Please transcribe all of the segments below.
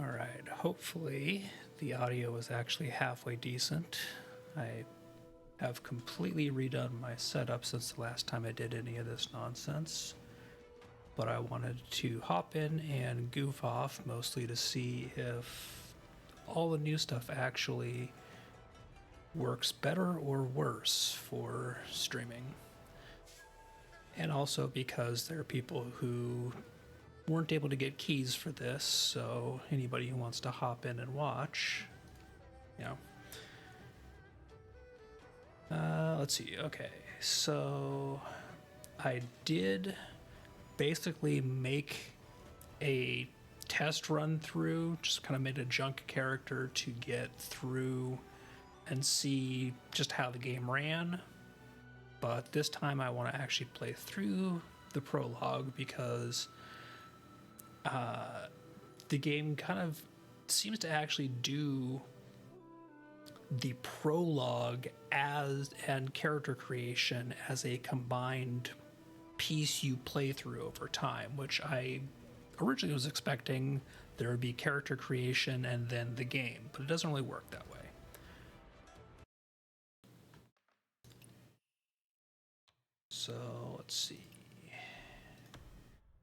Alright, hopefully the audio is actually halfway decent. I have completely redone my setup since the last time I did any of this nonsense. But I wanted to hop in and goof off, mostly to see if all the new stuff actually works better or worse for streaming. And also because there are people who weren't able to get keys for this, so anybody who wants to hop in and watch, you know. Let's see, okay, so I did basically make a test run through, just kind of made a junk character to get through and see just how the game ran. But this time I want to actually play through the prologue because the game kind of seems to actually do the prologue and character creation as a combined piece you play through over time, which I originally was expecting there would be character creation and then the game, but it doesn't really work that way. So let's see.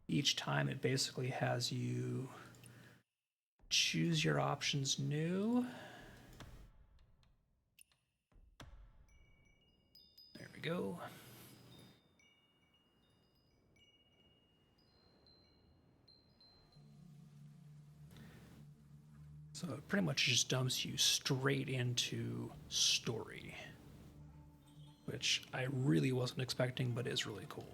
Each time it basically has you choose your options new. There we go. So it pretty much just dumps you straight into story, which I really wasn't expecting, but is really cool.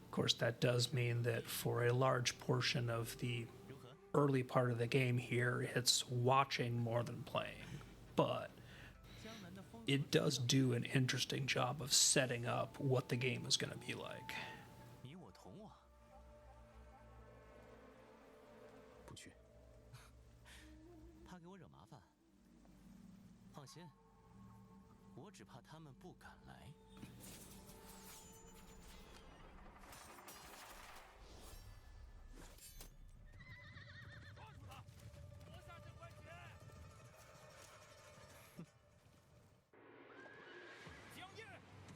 Of course, that does mean that for a large portion of the early part of the game here, it's watching more than playing. But it does do an interesting job of setting up what the game is going to be like. 不去，怕给我惹麻烦。放心，我只怕他们不敢来。抓住他，夺下这块钱！江夜，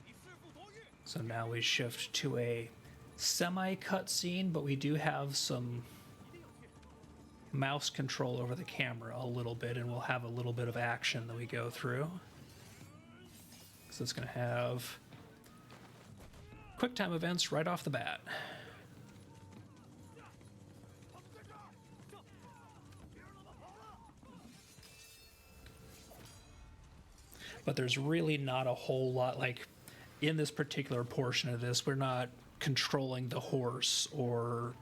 你弑父夺玉。So now we shift to a semi-cutscene, but we do have some mouse control over the camera a little bit, and we'll have a little bit of action that we go through. So it's going to have quick time events right off the bat. But there's really not a whole lot, like in this particular portion of this, we're not controlling the horse or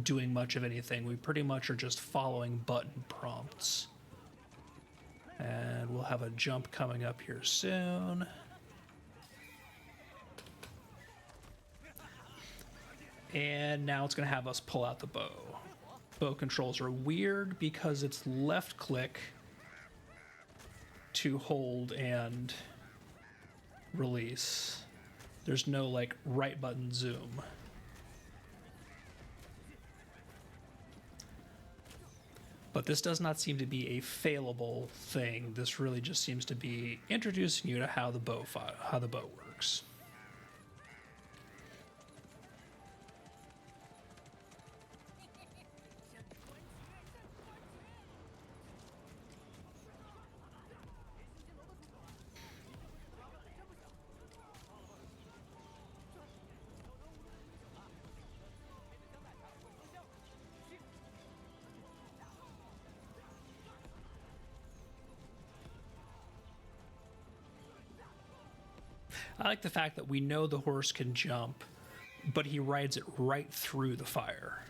doing much of anything. We pretty much are just following button prompts. And we'll have a jump coming up here soon. And now it's going to have us pull out the bow. Bow controls are weird because it's left click to hold and release. There's no like right button zoom. But this does not seem to be a failable thing. This really just seems to be introducing you to how the bow works. I like the fact that we know the horse can jump, but he rides it right through the fire.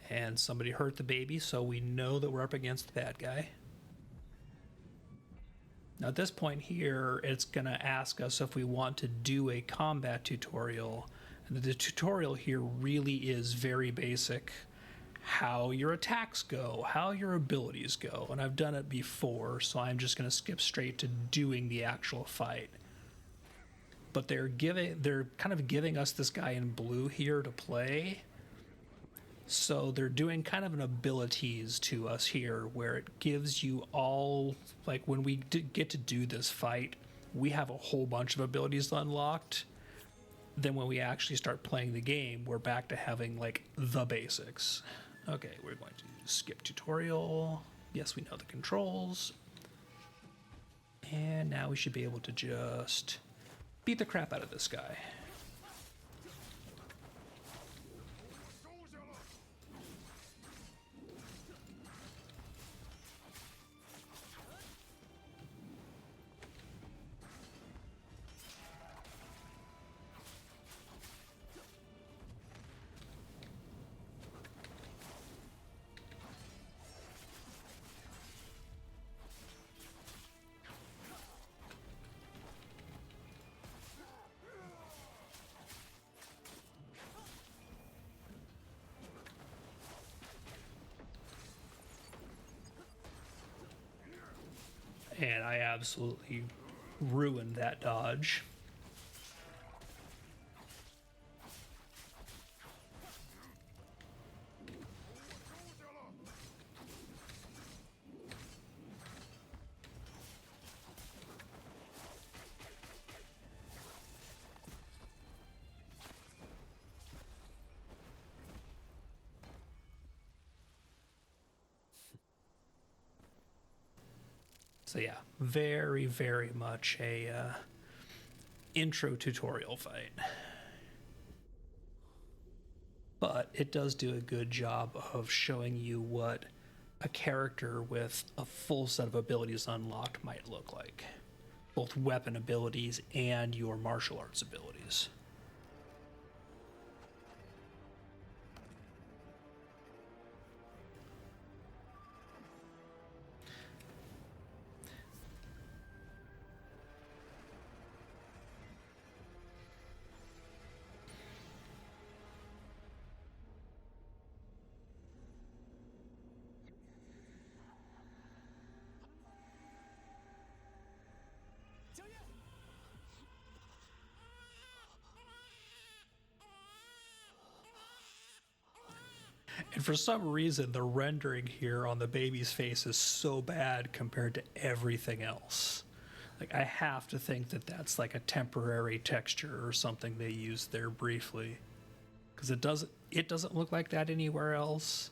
And somebody hurt the baby, so we know that we're up against the bad guy. Now at this point here, it's going to ask us if we want to do a combat tutorial. And the tutorial here really is very basic. How your attacks go, how your abilities go. And I've done it before, so I'm just going to skip straight to doing the actual fight. But they're kind of giving us this guy in blue here to play. So they're doing kind of an abilities to us here where it gives you all, like when we get to do this fight, we have a whole bunch of abilities unlocked. Then when we actually start playing the game, we're back to having like the basics. Okay, we're going to skip tutorial. Yes, we know the controls. And now we should be able to just beat the crap out of this guy. And I absolutely ruined that dodge. So yeah, very, very much a intro tutorial fight. But it does do a good job of showing you what a character with a full set of abilities unlocked might look like. Both weapon abilities and your martial arts abilities. And for some reason, the rendering here on the baby's face is so bad compared to everything else. Like, I have to think that that's like a temporary texture or something they used there briefly. Because it doesn't look like that anywhere else,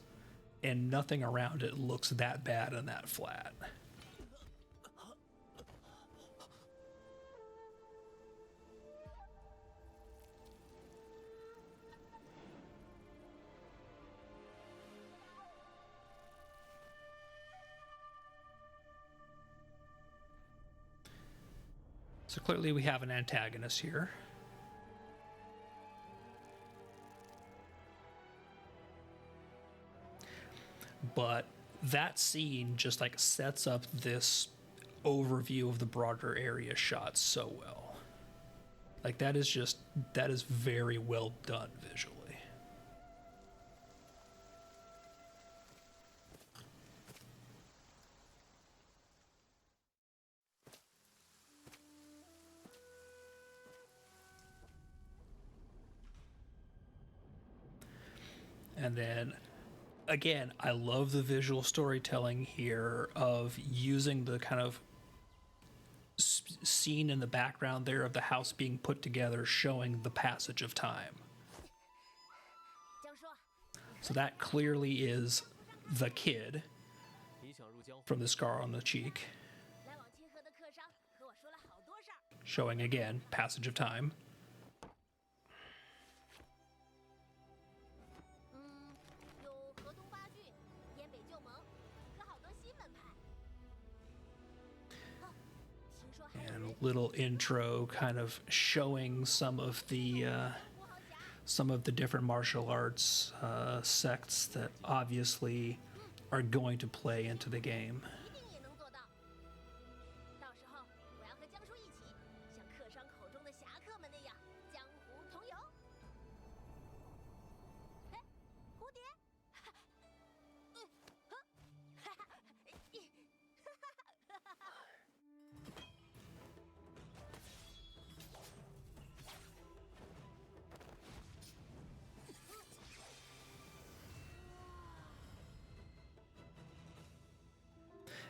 and nothing around it looks that bad and that flat. So clearly we have an antagonist here. But that scene just like sets up this overview of the broader area shot so well. Like that is very well done visually. And then again, I love the visual storytelling here of using the kind of scene in the background there of the house being put together, showing the passage of time. So that clearly is the kid from the scar on the cheek, showing again passage of time. And a little intro kind of showing some of the some of the different martial arts sects that obviously are going to play into the game. 一定也能做到。到时候我要和江叔一起，像客商口中的侠客们那样江湖同游。哎，蝴蝶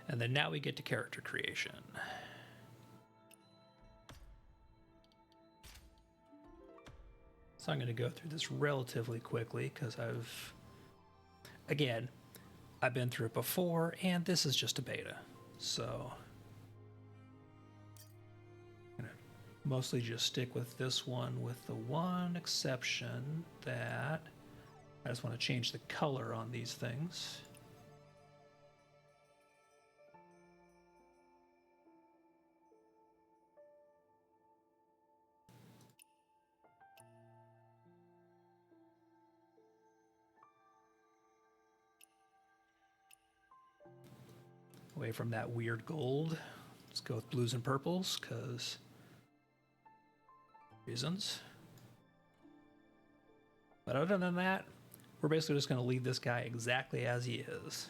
，And then now we get to character creation. So I'm going to go through this relatively quickly because I've been through it before, and this is just a beta. So I'm going to mostly just stick with this one, with the one exception that I just want to change the color on these things. Away from that weird gold. Let's go with blues and purples, because reasons. But other than that, we're basically just going to leave this guy exactly as he is.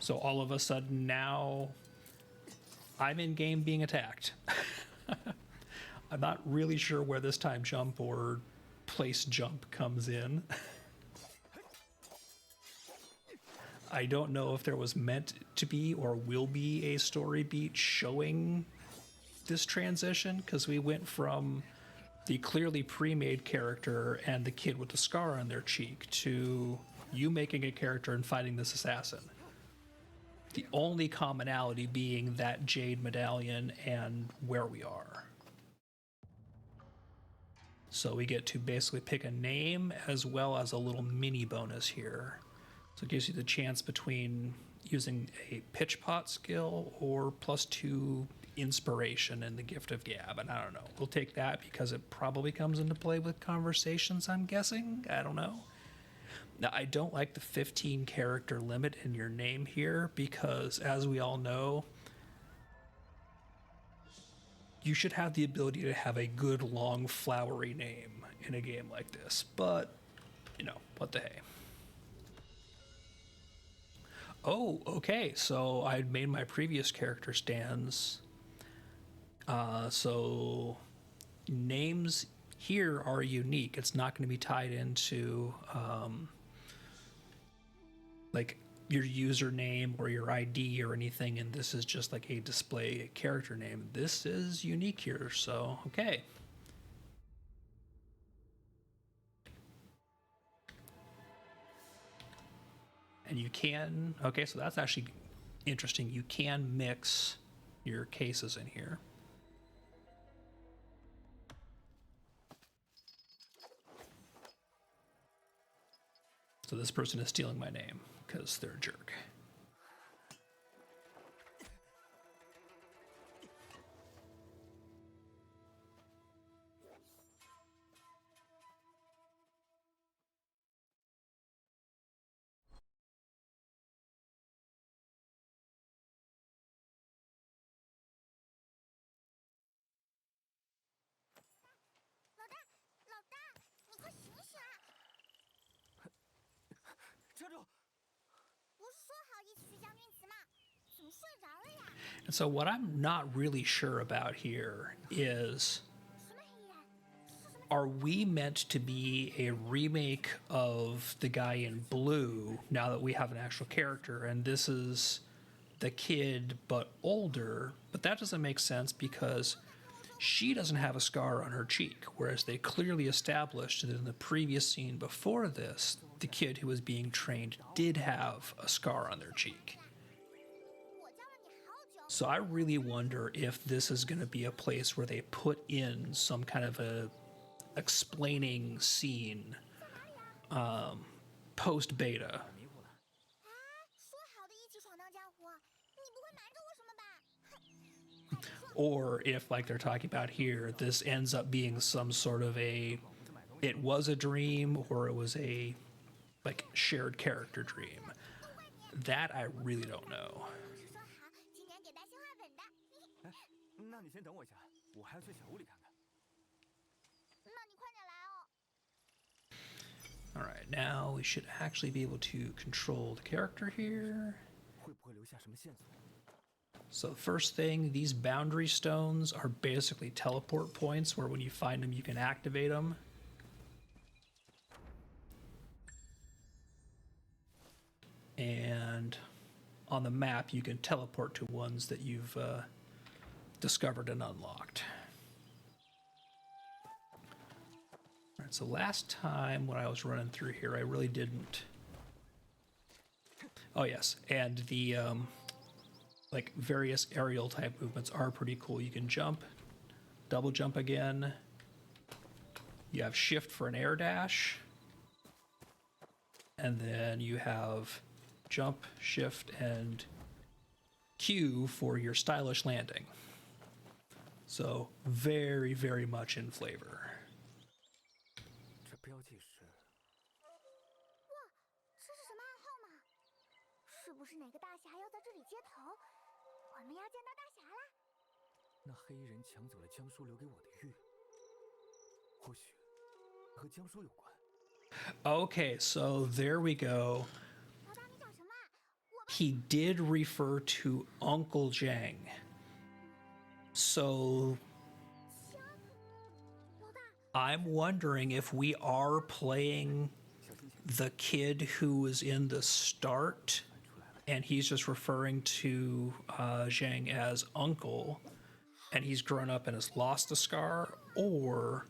So all of a sudden now, I'm in game being attacked. I'm not really sure where this time jump or place jump comes in. I don't know if there was meant to be or will be a story beat showing this transition, because we went from the clearly pre-made character and the kid with the scar on their cheek to you making a character and fighting this assassin. The only commonality being that jade medallion and where we are. So we get to basically pick a name as well as a little mini bonus here. So it gives you the chance between using a pitch pot skill or +2 inspiration in the Gift of Gab. And I don't know. We'll take that because it probably comes into play with conversations, I'm guessing. I don't know. Now, I don't like the 15 character limit in your name here because, as we all know, you should have the ability to have a good, long, flowery name in a game like this. But, you know, what the hey. Oh, okay. So I made my previous character stands. So names here are unique. It's not going to be tied into like your username or your ID or anything, and this is just like a display character name. This is unique here, so okay. And you can, okay, so that's actually interesting. You can mix your cases in here. So this person is stealing my name because they're a jerk. And so what I'm not really sure about here is, are we meant to be a remake of the guy in blue now that we have an actual character, and this is the kid but older? But that doesn't make sense because she doesn't have a scar on her cheek, whereas they clearly established that in the previous scene before this, the kid who was being trained did have a scar on their cheek. So I really wonder if this is going to be a place where they put in some kind of a explaining scene post-beta or if, like they're talking about here, this ends up being some sort of it was a dream, or it was a like shared character dream. That I really don't know. 老师说好，今年给带新画本的。哎，那你先等我一下，我还要去小屋里看看。那你快点来哦。All right, now we should actually be able to control the character here. 会不会留下什么线索？ So first thing, these boundary stones are basically teleport points where when you find them, you can activate them. And on the map, you can teleport to ones that you've discovered and unlocked. All right, so last time when I was running through here, I really didn't. Oh yes, and the like various aerial type movements are pretty cool. You can jump, double jump again. You have shift for an air dash. And then you have jump, shift, and Q for your stylish landing. So very, very much in flavor. 这标记是……哇，这是什么暗号吗？是不是哪个大侠要在这里接头？我们要见到大侠啦！那黑衣人抢走了江叔留给我的玉，或许和江叔有关。 Okay, so there we go. 老大，你找什么啊？我 He did refer to Uncle Zhang. So 枪。老大， I'm wondering if we are playing the kid who was in the start, and he's just referring to Zhang as uncle, and he's grown up and has lost a scar, or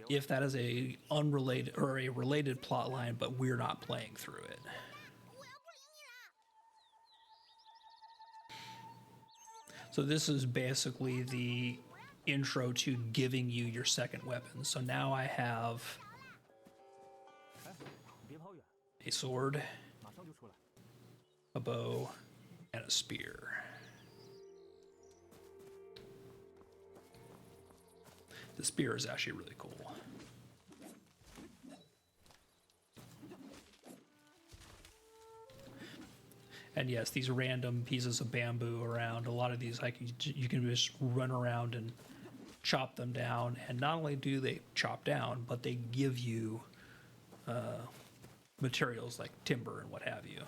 if that is a unrelated or a related plot line, but we're not playing through it. 我要不理你啦！ So this is basically the intro to giving you your second weapon. So now I have 哎，你别跑远， a sword, 马上就出来。 a bow, and a spear. The spear is actually really cool. And yes, these random pieces of bamboo around, a lot of these, like you can just run around and chop them down. And not only do they chop down, but they give you materials like timber and what have you.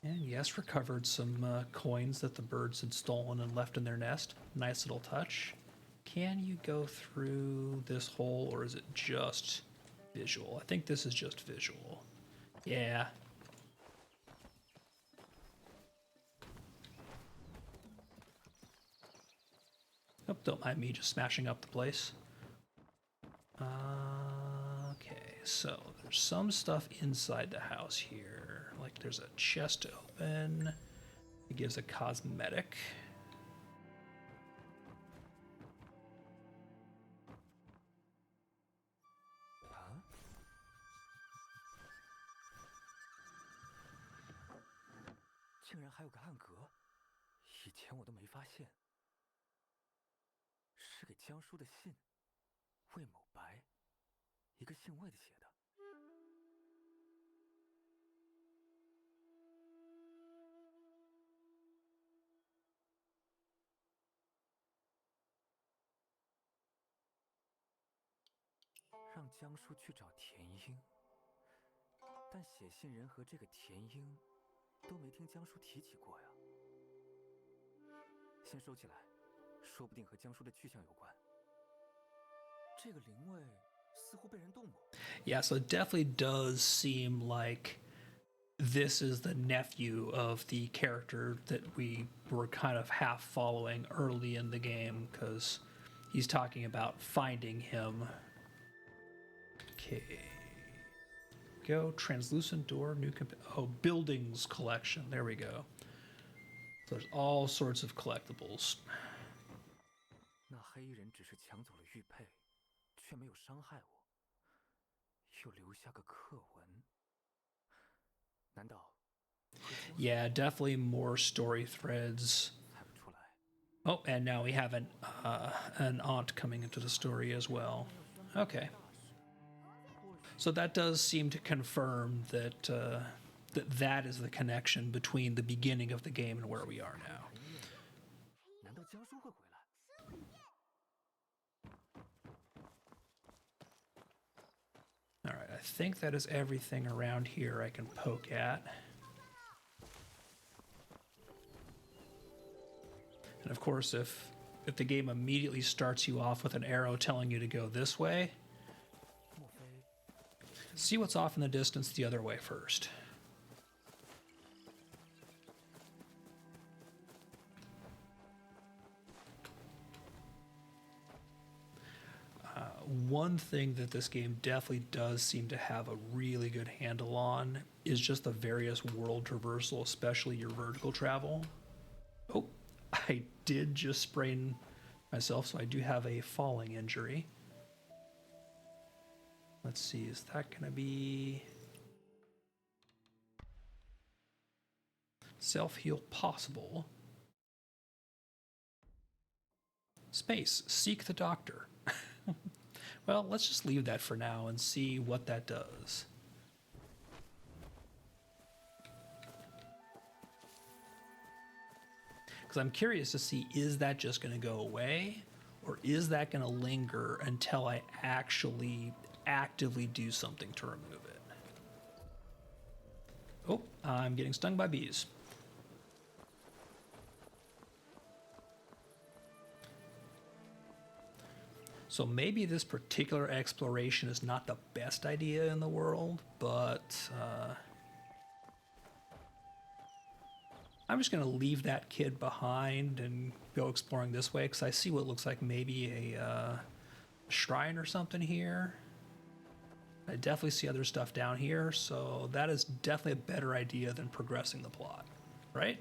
And yes, recovered some coins that the birds had stolen and left in their nest. Nice little touch. Can you go through this hole, or is it just visual? I think this is just visual. Yeah. Oh, don't mind me just smashing up the place. Okay, so there's some stuff inside the house here. Like there's a chest to open. It gives a cosmetic.啊？竟然还有个暗格，以前我都没发现。是给江叔的信，魏某白，一个姓魏的写的。 让江叔去找田英，但写信人和这个田英都没听江叔提起过呀。先收起来，说不定和江叔的去向有关。这个灵位似乎被人动过。Yeah, so it definitely does seem like this is the nephew of the character that we were kind of half following early in the game, because he's talking about finding him. Okay. Go. Translucent door. New. Buildings collection. There we go. So there's all sorts of collectibles. 那黑衣人只是抢走了玉佩，却没有伤害我。又留下个刻文。难道 Yeah, definitely more story threads. 猜不出来？ Oh, and now we have an aunt coming into the story as well. Okay. So that does seem to confirm that that is the connection between the beginning of the game and where we are now. 难道江叔会回来？ All right, I think that is everything around here I can poke at. And of course, if the game immediately starts you off with an arrow telling you to go this way, 莫非 see what's off in the distance the other way first. One thing that this game definitely does seem to have a really good handle on is just the various world traversal, especially your vertical travel. Oh, I did just sprain myself, so I do have a falling injury. Let's see, is that going to be self-heal possible? Space, seek the doctor. Well, let's just leave that for now and see what that does. Because I'm curious to see, is that just going to go away? Or is that going to linger until I actually actively do something to remove it? Oh, I'm getting stung by bees. So maybe this particular exploration is not the best idea in the world, but I'm just going to leave that kid behind and go exploring this way, because I see what looks like maybe a shrine or something here. I definitely see other stuff down here, so that is definitely a better idea than progressing the plot, right?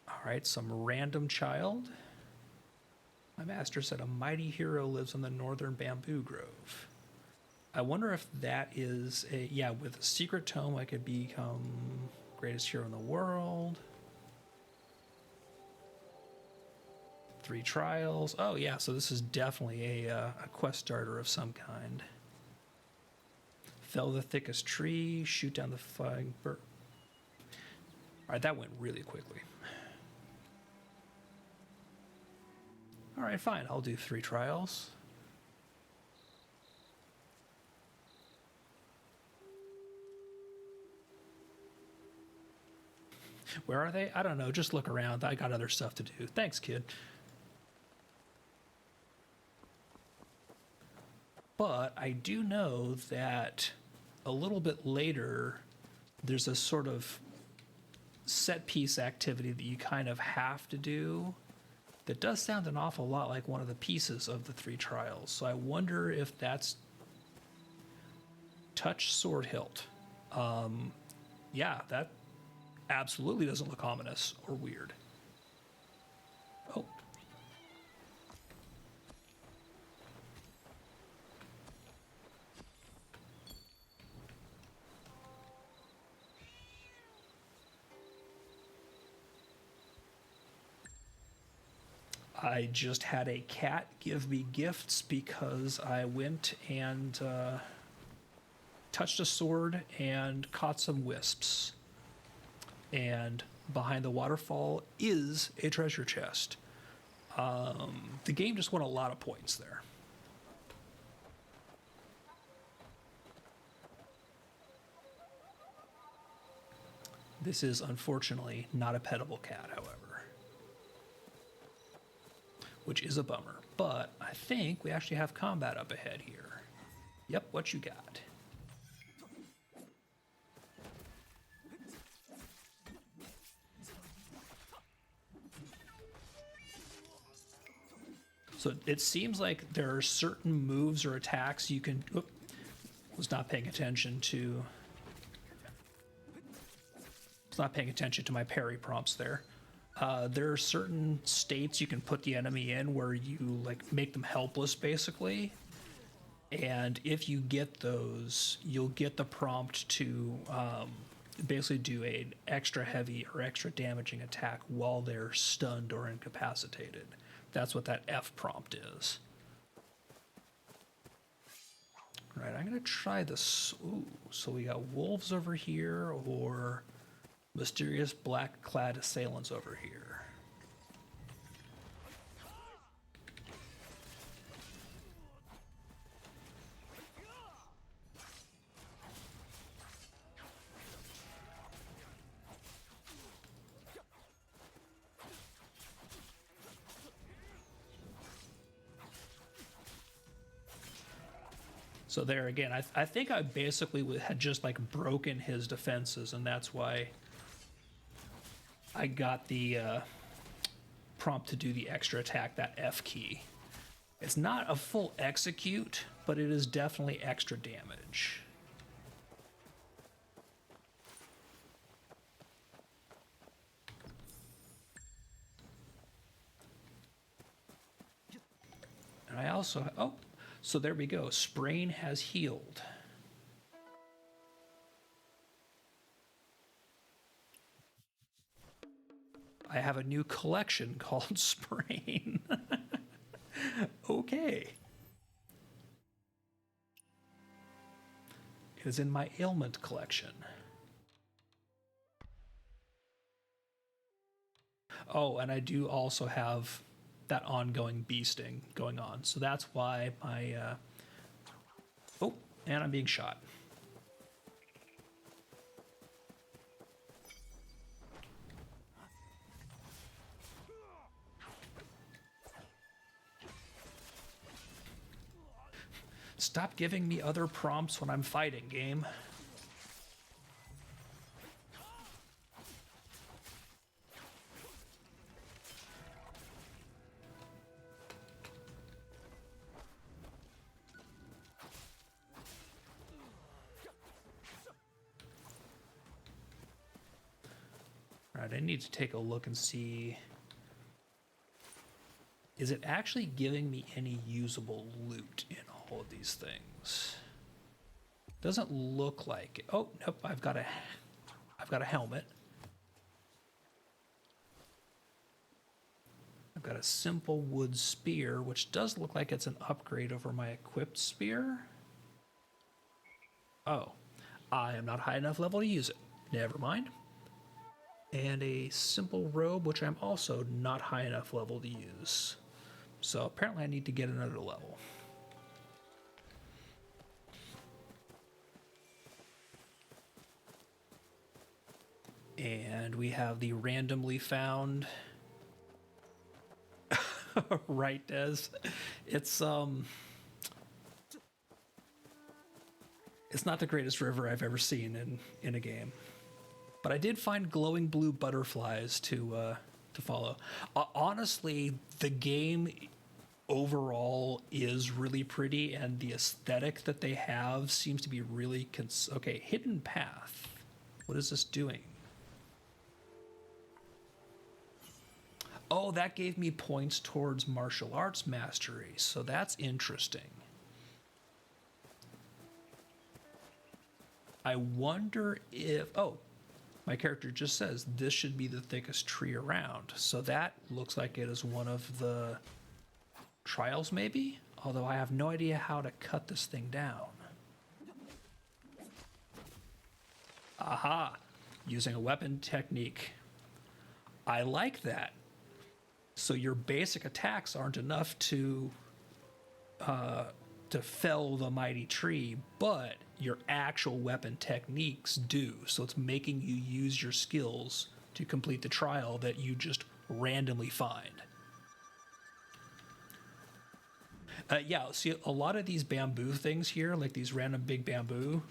All right, some random child. My master said a mighty hero lives in the northern bamboo grove. I wonder if that is a, yeah, with a secret tome I could become greatest hero in the world. 3 trials. Oh yeah, so this is definitely a quest starter of some kind. Fell the thickest tree, shoot down the flying bird. All right, that went really quickly. All right, fine. I'll do 3 trials. Where are they? I don't know. Just look around. I got other stuff to do. Thanks, kid. But I do know that a little bit later, there's a sort of set piece activity that you kind of have to do that does sound an awful lot like one of the pieces of the 3 trials. So I wonder if that's touch sword hilt. Yeah, that absolutely doesn't look ominous or weird. Oh. I just had a cat give me gifts because I went and touched a sword and caught some wisps. And behind the waterfall is a treasure chest. The game just won a lot of points there. This is unfortunately not a petable cat, however. Which is a bummer. But I think we actually have combat up ahead here. Yep, what you got? So it seems like there are certain moves or attacks you can... Oop, was not paying attention to... Was not paying attention to my parry prompts there. There are certain states you can put the enemy in where you like make them helpless, basically. And if you get those, you'll get the prompt to basically do an extra heavy or extra damaging attack while they're stunned or incapacitated. That's what that F prompt is. All right, I'm going to try this. Ooh, so we got wolves over here or mysterious black-clad assailants over here. So there again, I think I basically had just like broken his defenses, and that's why I got the prompt to do the extra attack, that F key. It's not a full execute, but it is definitely extra damage. And I also, oh, so there we go. Sprain has healed. I have a new collection called Sprain. Okay. It is in my ailment collection. Oh, and I do also have that ongoing bee sting going on. So that's why my... Oh, and I'm being shot. Stop giving me other prompts when I'm fighting, game. Alright, I need to take a look and see... Is it actually giving me any usable loot in all of these things? Doesn't look like it. Oh, nope, I've got a helmet. I've got a simple wood spear, which does look like it's an upgrade over my equipped spear. Oh, I am not high enough level to use it. Never mind. And a simple robe, which I'm also not high enough level to use. So apparently I need to get another level. And we have the randomly found. Right, Des. It's not the greatest river I've ever seen in a game. But I did find glowing blue butterflies to follow. Honestly, the game overall is really pretty, and the aesthetic that they have seems to be really... Okay, hidden path. What is this doing? Oh, that gave me points towards martial arts mastery, so that's interesting. I wonder if... Oh, my character just says this should be the thickest tree around, so that looks like it is one of the trials, maybe? Although I have no idea how to cut this thing down. Aha! Using a weapon technique. I like that. So your basic attacks aren't enough to fell the mighty tree, but your actual weapon techniques do. So it's making you use your skills to complete the trial that you just randomly find. Yeah, see, a lot of these bamboo things here, like these random big bamboo,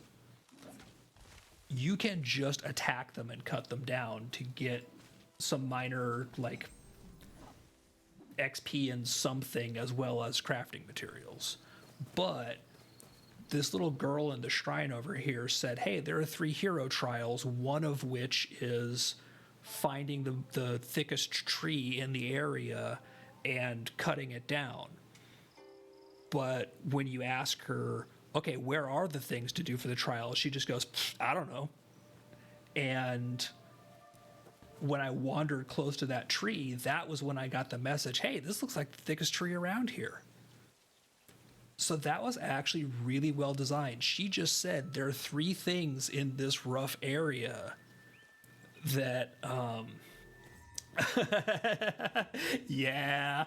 you can just attack them and cut them down to get some minor, like, XP and something as well as crafting materials. But this little girl in the shrine over here said, hey, there are 3 hero trials, one of which is finding the thickest tree in the area and cutting it down. But when you ask her, okay, where are the things to do for the trial? She just goes, I don't know. And when I wandered close to that tree, that was when I got the message, hey, this looks like the thickest tree around here. So that was actually really well designed. She just said there are 3 things in this rough area that, yeah.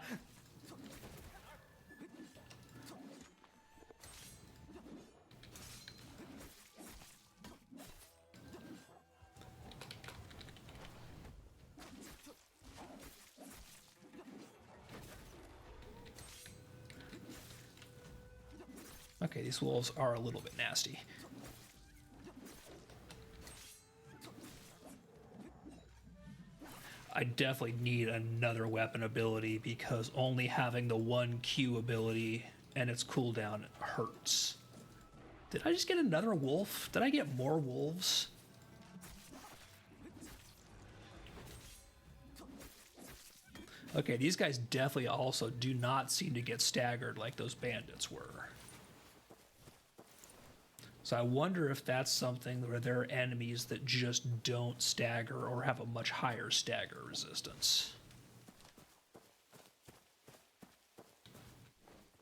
Okay, these wolves are a little bit nasty. I definitely need another weapon ability because only having the 1 Q ability and its cooldown hurts. Did I just get another wolf? Did I get more wolves? Okay, these guys definitely also do not seem to get staggered like those bandits were. So I wonder if that's something where there are enemies that just don't stagger or have a much higher stagger resistance.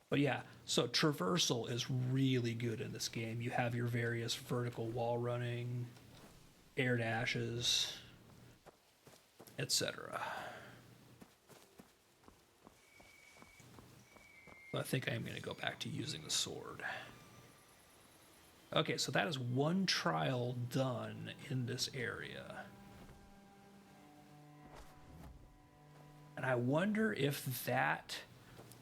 But yeah, so traversal is really good in this game. You have your various vertical wall running, air dashes, etc. So I think I'm going to go back to using the sword. Okay, so that is 1 trial done in this area. And I wonder if that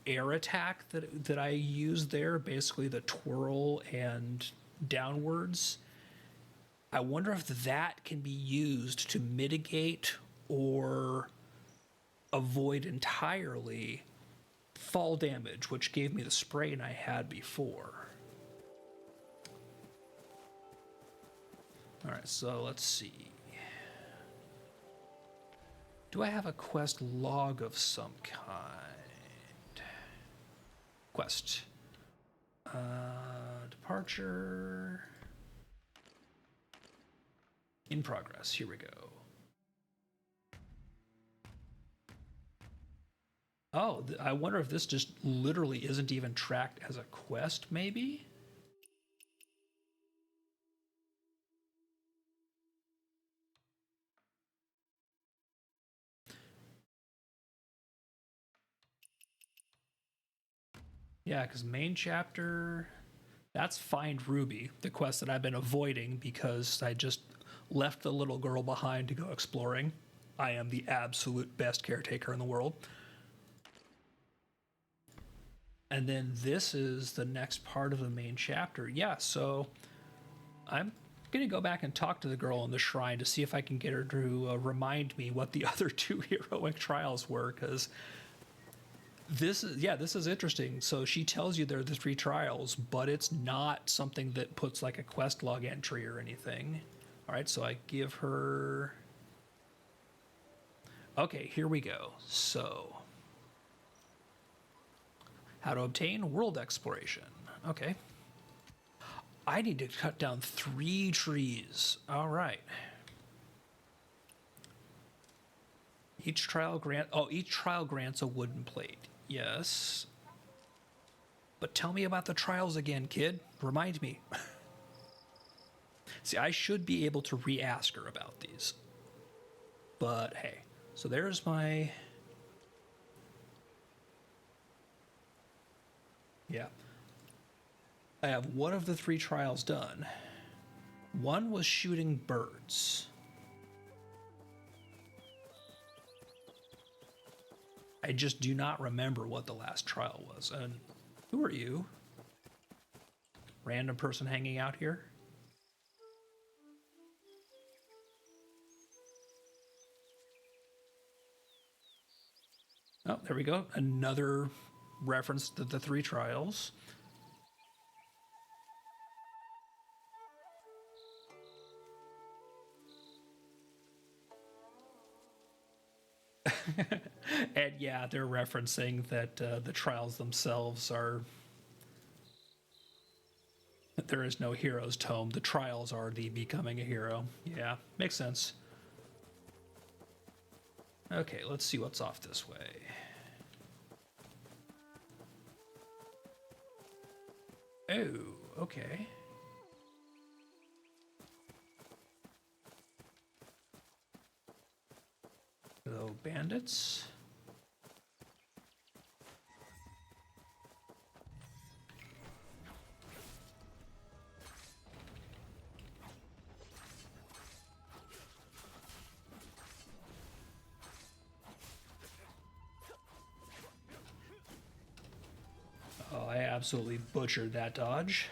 air attack that I used there, basically the twirl and downwards, I wonder if that can be used to mitigate or avoid entirely fall damage, which gave me the sprain I had before. All right, so let's see. Do I have a quest log of some kind? Quest. Departure. In progress. Here we go. Oh, I wonder if this just literally isn't even tracked as a quest, maybe? Yeah, because main chapter, that's Find Ruby, the quest that I've been avoiding because I just left the little girl behind to go exploring. I am the absolute best caretaker in the world. And then this is the next part of the main chapter. Yeah, so I'm going to go back and talk to the girl in the shrine to see if I can get her to remind me what the other 2 heroic trials were, because this is interesting. So she tells you they're the 3 trials, but it's not something that puts like a quest log entry or anything. All right, so I give her... Okay, here we go. So, how to obtain world exploration. Okay. I need to cut down 3 trees. All right. Each trial grants a wooden plate. Yes. But tell me about the trials again, kid. Remind me. See, I should be able to re-ask her about these. But hey, so there's my... Yeah. I have 1 of the 3 trials done. 1 was shooting birds. I just do not remember what the last trial was. And who are you? Random person hanging out here? Oh, there we go. Another reference to the 3 trials. And yeah, they're referencing that the trials themselves are. There is no hero's tome. The trials are the becoming a hero. Yeah, makes sense. Okay, let's see what's off this way. Oh, okay. Hello, bandits. Oh, I absolutely butchered that dodge.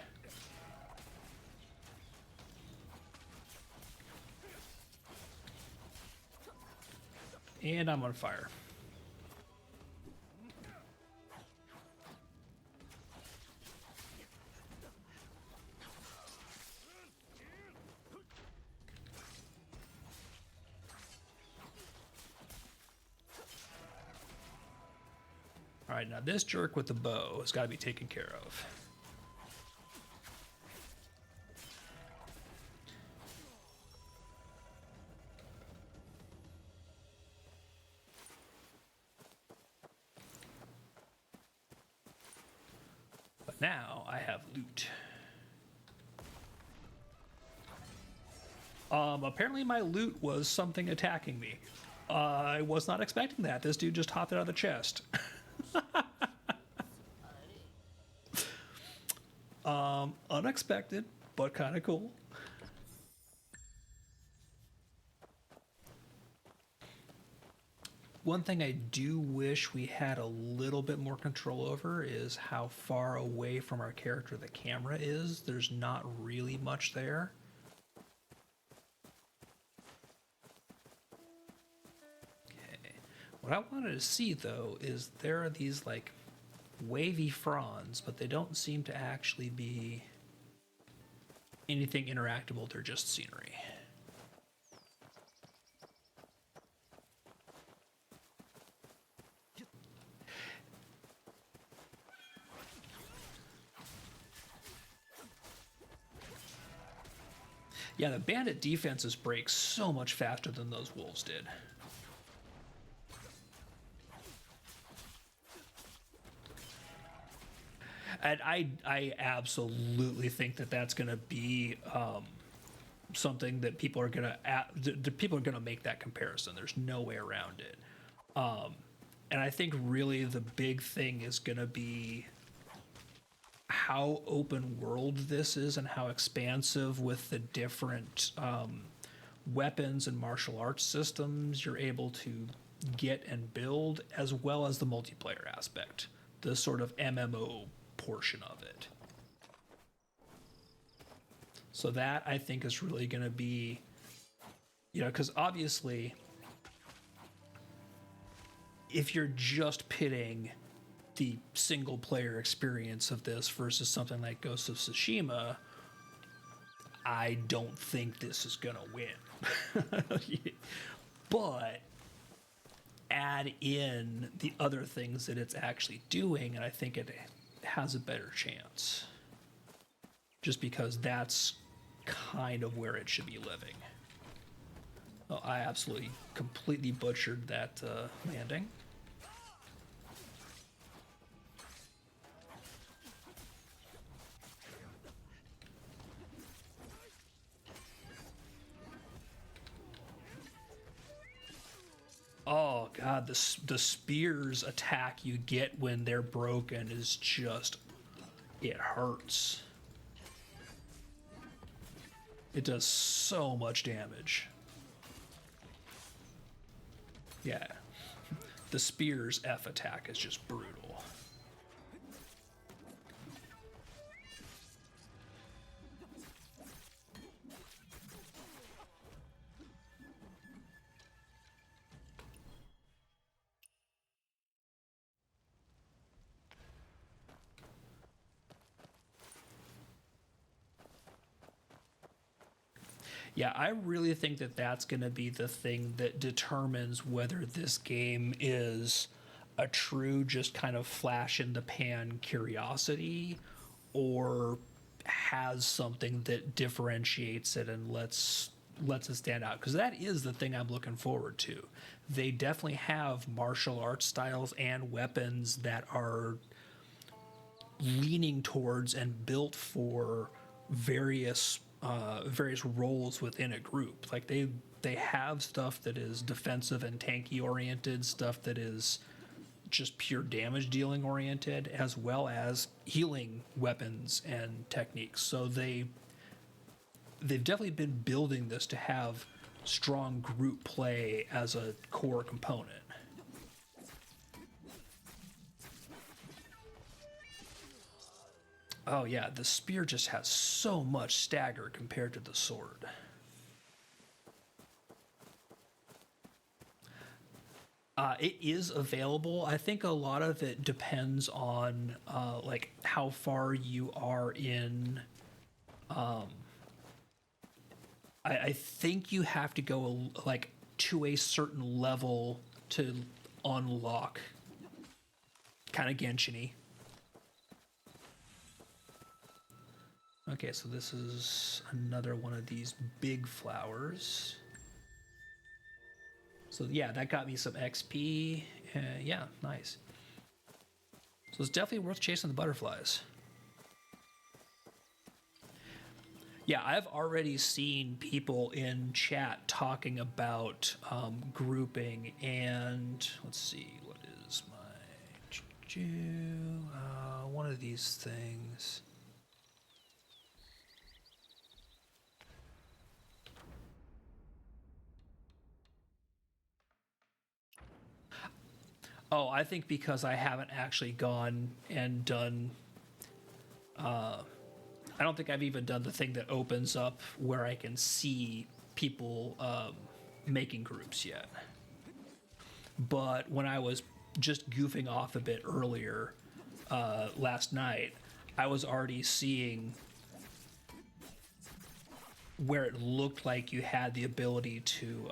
And I'm on fire. All right, now this jerk with the bow has got to be taken care of. But now I have loot. Apparently my loot was something attacking me. I was not expecting that. This dude just hopped it out of the chest. Unexpected, but kind of cool. One thing I do wish we had a little bit more control over is how far away from our character the camera is. There's not really much there. Okay. What I wanted to see though is there are these like wavy fronds, but they don't seem to actually be anything interactable. They're just scenery. Yeah, the bandit defenses break so much faster than those wolves did. And I absolutely think that that's going to be something that people are going to make that comparison. There's no way around it. And I think really the big thing is going to be how open world this is and how expansive with the different weapons and martial arts systems you're able to get and build, as well as the multiplayer aspect, the sort of MMO portion of it. So that I think is really going to be, because obviously if you're just pitting the single player experience of this versus something like Ghost of Tsushima, I don't think this is gonna win. But add in the other things that it's actually doing, and I think it has a better chance. Just because that's kind of where it should be living. Oh, I absolutely completely butchered that landing. Oh god, the spears attack you get when they're broken is just, it hurts. It does so much damage. Yeah, the spear's F attack is just brutal. Yeah, I really think that that's going to be the thing that determines whether this game is a true just kind of flash in the pan curiosity or has something that differentiates it and lets it stand out, because that is the thing I'm looking forward to. They definitely have martial arts styles and weapons that are leaning towards and built for various roles within a group. Like they have stuff that is defensive and tanky oriented, stuff that is just pure damage dealing oriented, as well as healing weapons and techniques. So they've definitely been building this to have strong group play as a core component. Oh yeah, the spear just has so much stagger compared to the sword. It is available. I think a lot of it depends on like how far you are in. I think you have to go like to a certain level to unlock. Kind of Genshin-y. Okay, so this is another one of these big flowers. So yeah, that got me some XP. Yeah, nice. So it's definitely worth chasing the butterflies. Yeah, I've already seen people in chat talking about grouping, and let's see, what is my one of these things. Oh, I think because I haven't actually gone and done. I don't think I've even done the thing that opens up where I can see people making groups yet. But when I was just goofing off a bit earlier last night, I was already seeing where it looked like you had the ability to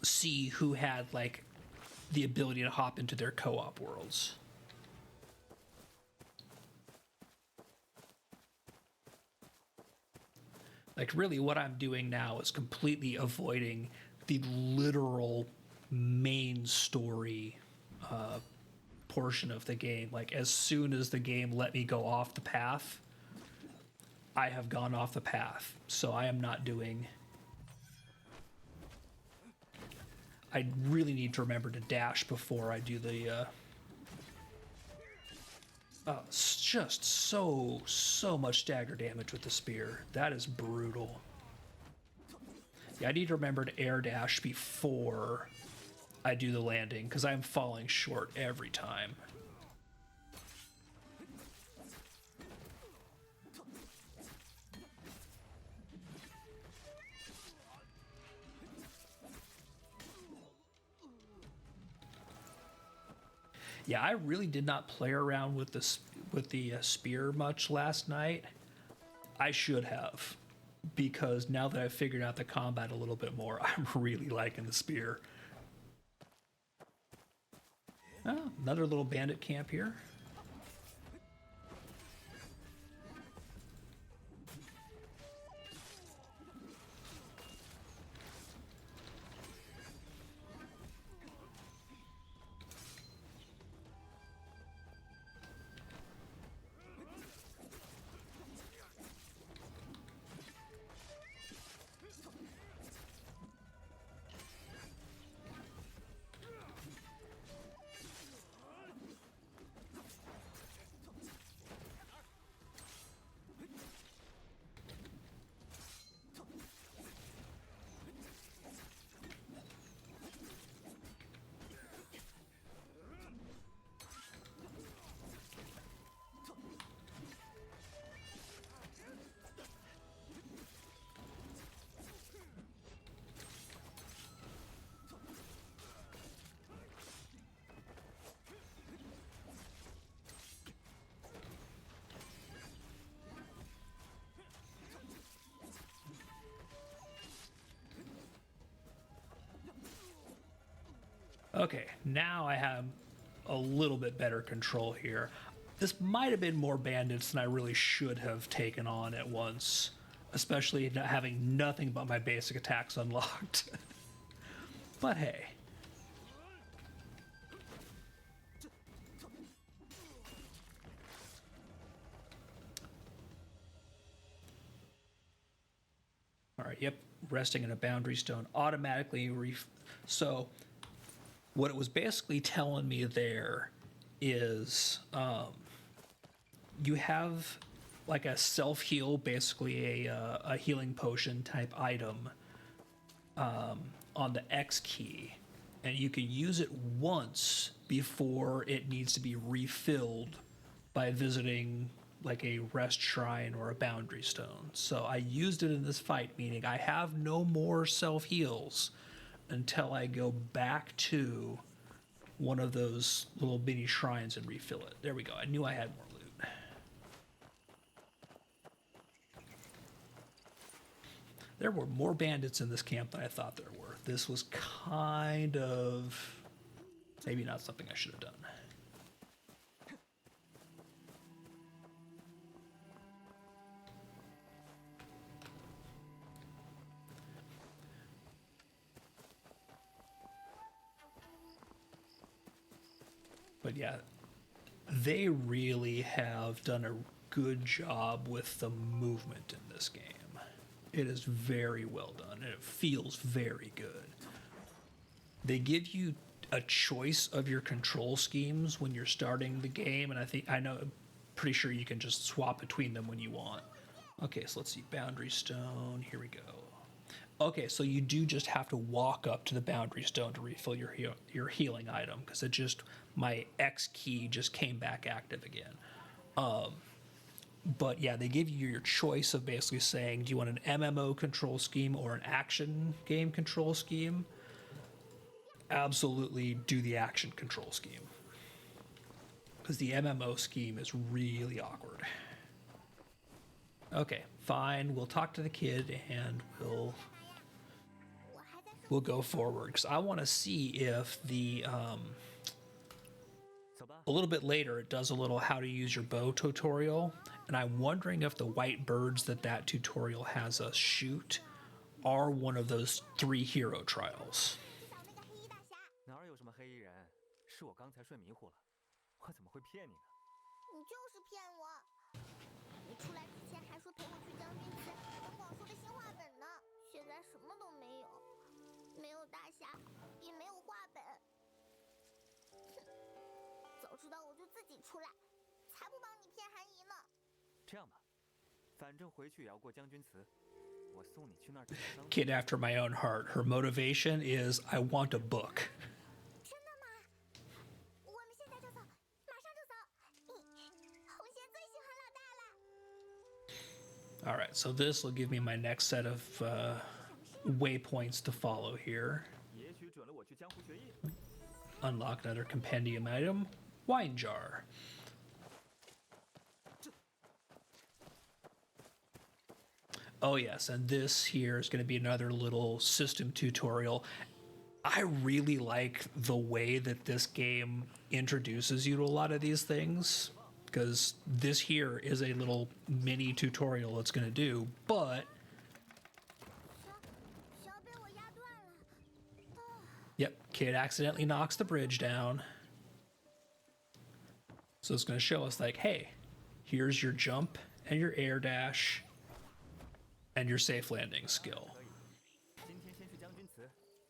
see who had like the ability to hop into their co-op worlds. Like really what I'm doing now is completely avoiding the literal main story portion of the game. Like as soon as the game let me go off the path, I have gone off the path. So I am not doing... I really need to remember to dash before I do the... it's just so much stagger damage with the spear. That is brutal. Yeah, I need to remember to air dash before I do the landing, because I'm falling short every time. Yeah, I really did not play around with the spear much last night. I should have, because now that I've figured out the combat a little bit more, I'm really liking the spear. Oh, another little bandit camp here. Okay, now I have a little bit better control here. This might have been more bandits than I really should have taken on at once, especially not having nothing but my basic attacks unlocked. But hey. All right, yep, resting in a boundary stone automatically so what it was basically telling me there is you have like a self-heal, basically a healing potion type item on the X key, and you can use it once before it needs to be refilled by visiting like a rest shrine or a boundary stone. So I used it in this fight, meaning I have no more self-heals until I go back to one of those little mini shrines and refill it. There we go. I knew I had more loot. There were more bandits in this camp than I thought there were. This was kind of maybe not something I should have done. But yeah, they really have done a good job with the movement in this game. It is very well done, and it feels very good. They give you a choice of your control schemes when you're starting the game, and I'm pretty sure you can just swap between them when you want. Okay, so let's see, boundary stone, here we go. Okay, so you do just have to walk up to the boundary stone to refill your healing item, because my X key just came back active again. But yeah, they give you your choice of basically saying, do you want an MMO control scheme or an action game control scheme? Absolutely do the action control scheme, because the MMO scheme is really awkward. Okay, fine, we'll talk to the kid and we'll go forward, because I want to see if a little bit later it does a little how to use your bow tutorial, and I'm wondering if the white birds that tutorial has us shoot are one of those 3 hero trials. 哪有什么黑衣人？是我刚才睡迷糊了，我怎么会骗你呢？你就是骗我！你出来之前还说陪我去将军祠等广叔的新画本呢，现在什么都没有，没有大侠，也没有画本。哼，早知道我就自己出来，才不帮你骗韩姨呢。这样吧，反正回去也要过将军祠，我送你去那儿治伤。Kid after my own heart. Her motivation is I want a book. 真的吗？我们现在就走，马上就走。红贤最喜欢老大了。All right, so this will give me my next set of waypoints to follow here. 也许准了我去江湖学艺。Unlock another compendium item, wine jar. Oh yes, and this here is going to be another little system tutorial. I really like the way that this game introduces you to a lot of these things, because this here is a little mini tutorial it's going to do, but yep, kid accidentally knocks the bridge down. So it's going to show us like, hey, here's your jump and your air dash and your safe landing skill.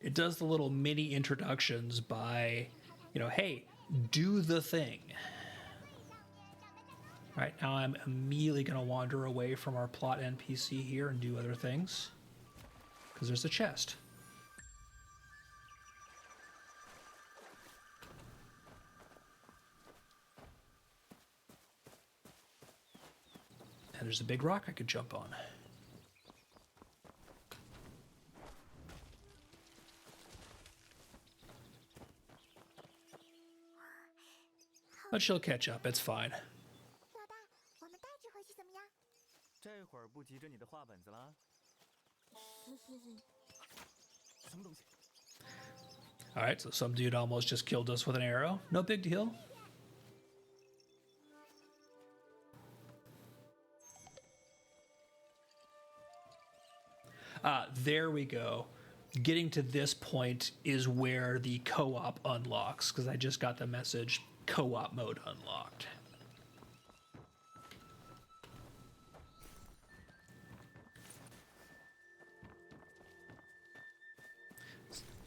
It does the little mini introductions by, hey, do the thing. All right, now I'm immediately going to wander away from our plot NPC here and do other things, because there's a chest. And there's a big rock I could jump on. But she'll catch up, it's fine. 老大，我们带去回去怎么样？这会儿不急着你的画本子了？什么东西？ All right, so some dude almost just killed us with an arrow. No big deal. There we go. Getting to this point is where the co-op unlocks, because I just got the message co-op mode unlocked.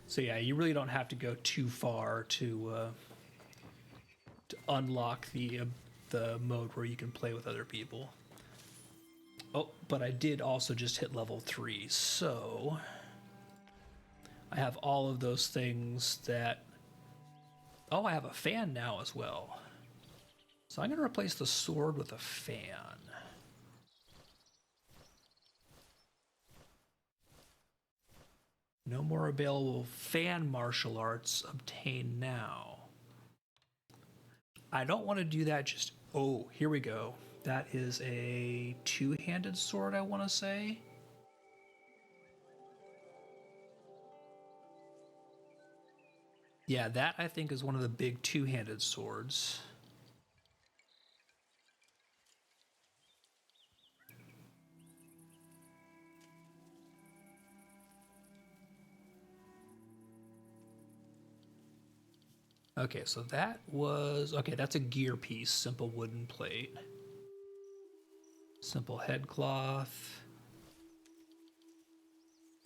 So yeah, you really don't have to go too far to unlock the mode where you can play with other people. Oh, but I did also just hit level 3, so I have all of those things that... Oh, I have a fan now as well. So I'm going to replace the sword with a fan. No more available fan martial arts obtained now. I don't want to do that just... Oh, here we go. That is a two-handed sword, I want to say. Yeah, that I think is one of the big two-handed swords. Okay, so that was... Okay, that's a gear piece. Simple wooden plate. Simple headcloth.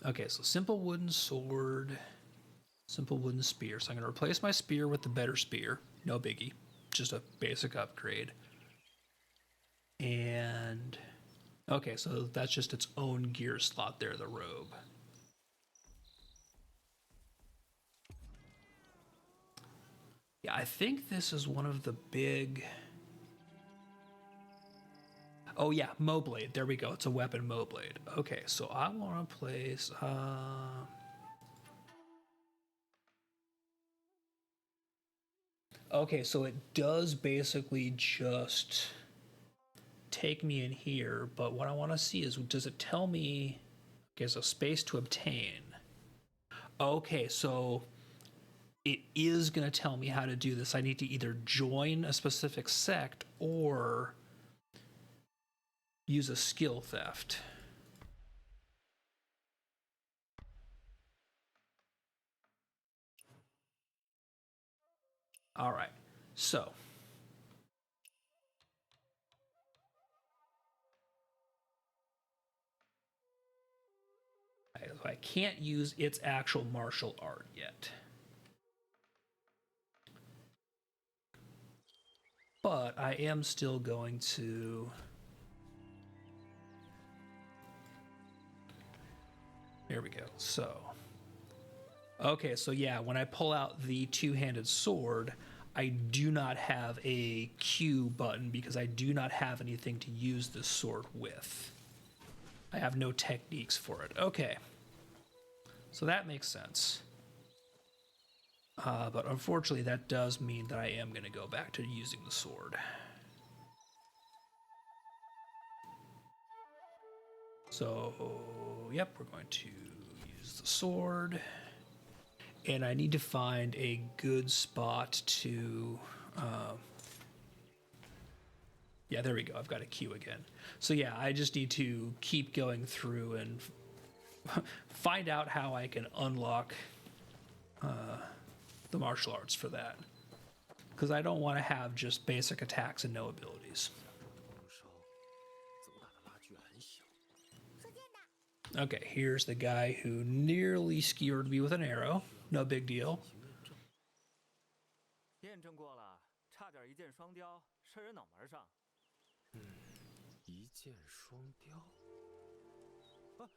Okay, so simple wooden sword. Simple wooden spear. So I'm going to replace my spear with the better spear. No biggie. Just a basic upgrade. And... Okay, so that's just its own gear slot there, the robe. Yeah, I think this is one of the big... Oh yeah, Moblade. There we go. It's a weapon Moblade. Okay, so I want to place... Okay, so it does basically just take me in here, but what I want to see is, does it tell me... Okay, so space to obtain. Okay, so it is going to tell me how to do this. I need to either join a specific sect or use a skill theft. All right, so I can't use its actual martial art yet. But I am still going to... There we go. So, okay, so yeah, when I pull out the two-handed sword, I do not have a Q button because I do not have anything to use this sword with. I have no techniques for it. Okay, so that makes sense. But unfortunately, that does mean that I am going to go back to using the sword. So, yep, we're going to use the sword. And I need to find a good spot to... yeah, there we go. I've got a Q again. So yeah, I just need to keep going through and find out how I can unlock the martial arts for that. Because I don't want to have just basic attacks and no abilities. Okay, here's the guy who nearly skewered me with an arrow. No big deal. 验证过了，差点一箭双雕，射人脑门上。一箭双雕。啊，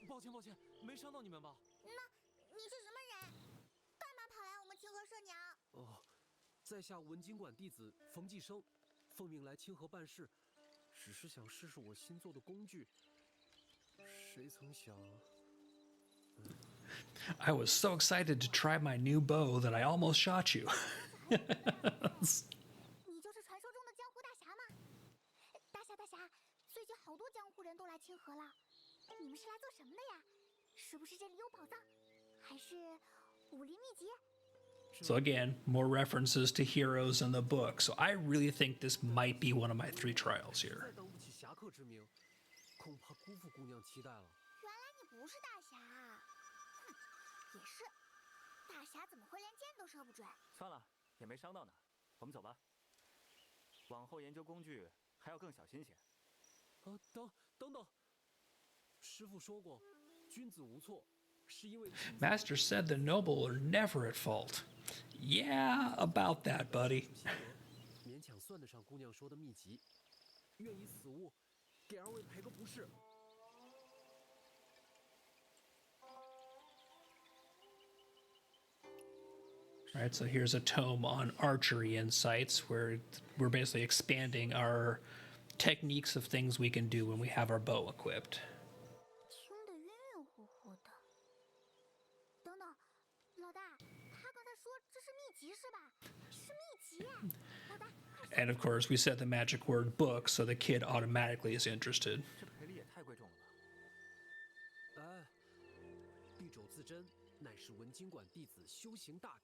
抱歉抱歉，没伤到你们吧？那你是什么人？干嘛跑来我们清河社鸟？哦，在下文经馆弟子冯继生，奉命来清河办事，只是想试试我新做的工具。谁曾想。I was so excited to try my new bow that I almost shot you. 你就是传说中的江湖大侠吗？大侠，最近好多江湖人都来清河了，你们是来做什么的呀？是不是这里有宝藏？还是武林秘籍。 So again, more references to heroes in the book. So I really think this might be one of my 3 trials 再 here. 当不起侠客之名，恐怕辜负姑娘期待了。原来你不是大侠啊！哼，也是，大侠怎么会连箭都射不准？算了，也没伤到哪儿，我们走吧。往后研究工具还要更小心些。等等，师傅说过，君子无错，是因为 Master said the noble are never at fault. Yeah, about that, buddy. 勉强算得上姑娘说的秘籍，愿以此物给二位赔个不是。 All right, so here's a tome on archery insights where we're basically expanding our techniques of things we can do when we have our bow equipped. 听得晕晕乎乎的。等等，老大，他刚才说这是秘籍是吧？是秘籍。老大，快说 And of course, we said the magic word book, so the kid automatically is interested. 这赔礼也太贵重了吧？哎，敝帚自珍乃是文经馆弟子修行大。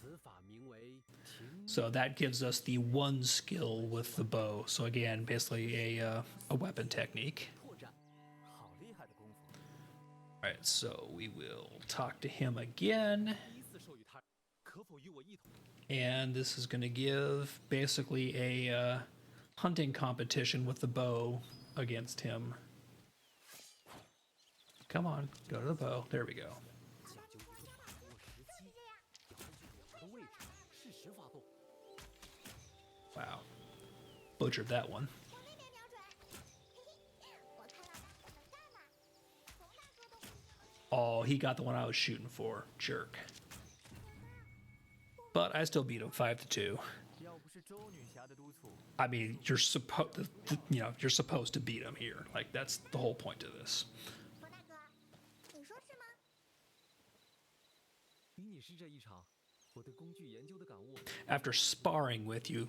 此法名为停。 So that gives us the 1 skill with the bow. So again, basically a weapon technique. 拓展。好厉害的功夫！ All right, so we will talk to him again. 第一次授予他，可否与我一同？ And this is going to give basically a hunting competition with the bow against him. Come on, go to the bow. There we go. 讲究一个把握时机，要根据我的位置适时发动。 Wow. Butchered that one. 往那边瞄准。嘿嘿，我看老大很能干嘛。冯大哥都不一样。 Oh, he got the one I was shooting for. Jerk. But I still beat him 5-2. 要不是周女侠的督促， I mean, you're supposed, you're supposed to beat him here. Like that's the whole point of this. 冯大哥，你说是吗？与你是这一场，我对工具研究的感悟。 After sparring with you,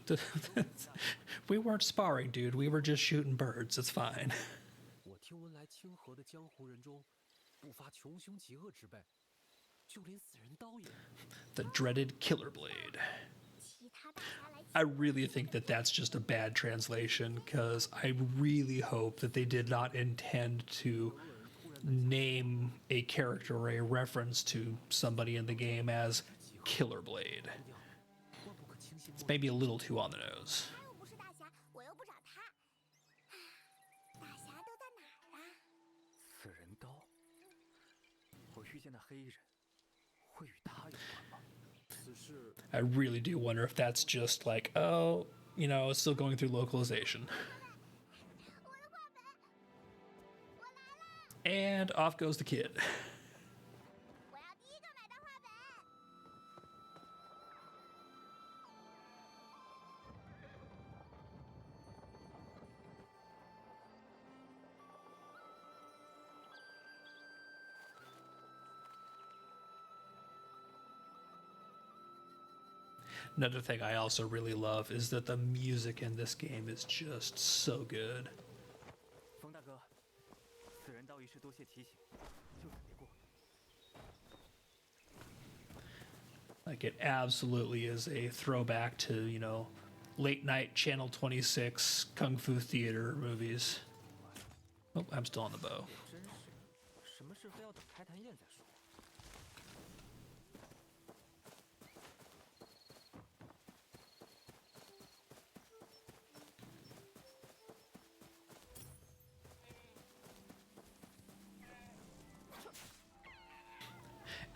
we weren't sparring, dude. We were just shooting birds. It's fine. 我听闻来清河的江湖人中，不乏穷凶极恶之辈，就连死人刀也。 The dreaded killer blade. 其他大侠来 I really think that that's just a bad translation because I really hope that they did not intend to name a character or a reference to somebody in the game as Killer Blade. 万不可轻信 It's 莫 maybe a little too on the nose. 他又不是大侠，我又不找他。大侠都在哪儿啊？死人刀。我遇见的黑衣人，会与他有关吗？ 此事 I really do wonder if that's just like, oh, it's still going through localization. 我的画本，我来啦！ And off goes the kid. 我要第一个买到画本。 Another thing I also really love is that the music in this game is just so good. 冯大哥，死人刀一事多谢提醒，就此别过。 Like it absolutely is a throwback to, late night Channel 26 Kung Fu theater movies. Oh, I'm still on the bow. 真是，什么事非要等开坛宴再说。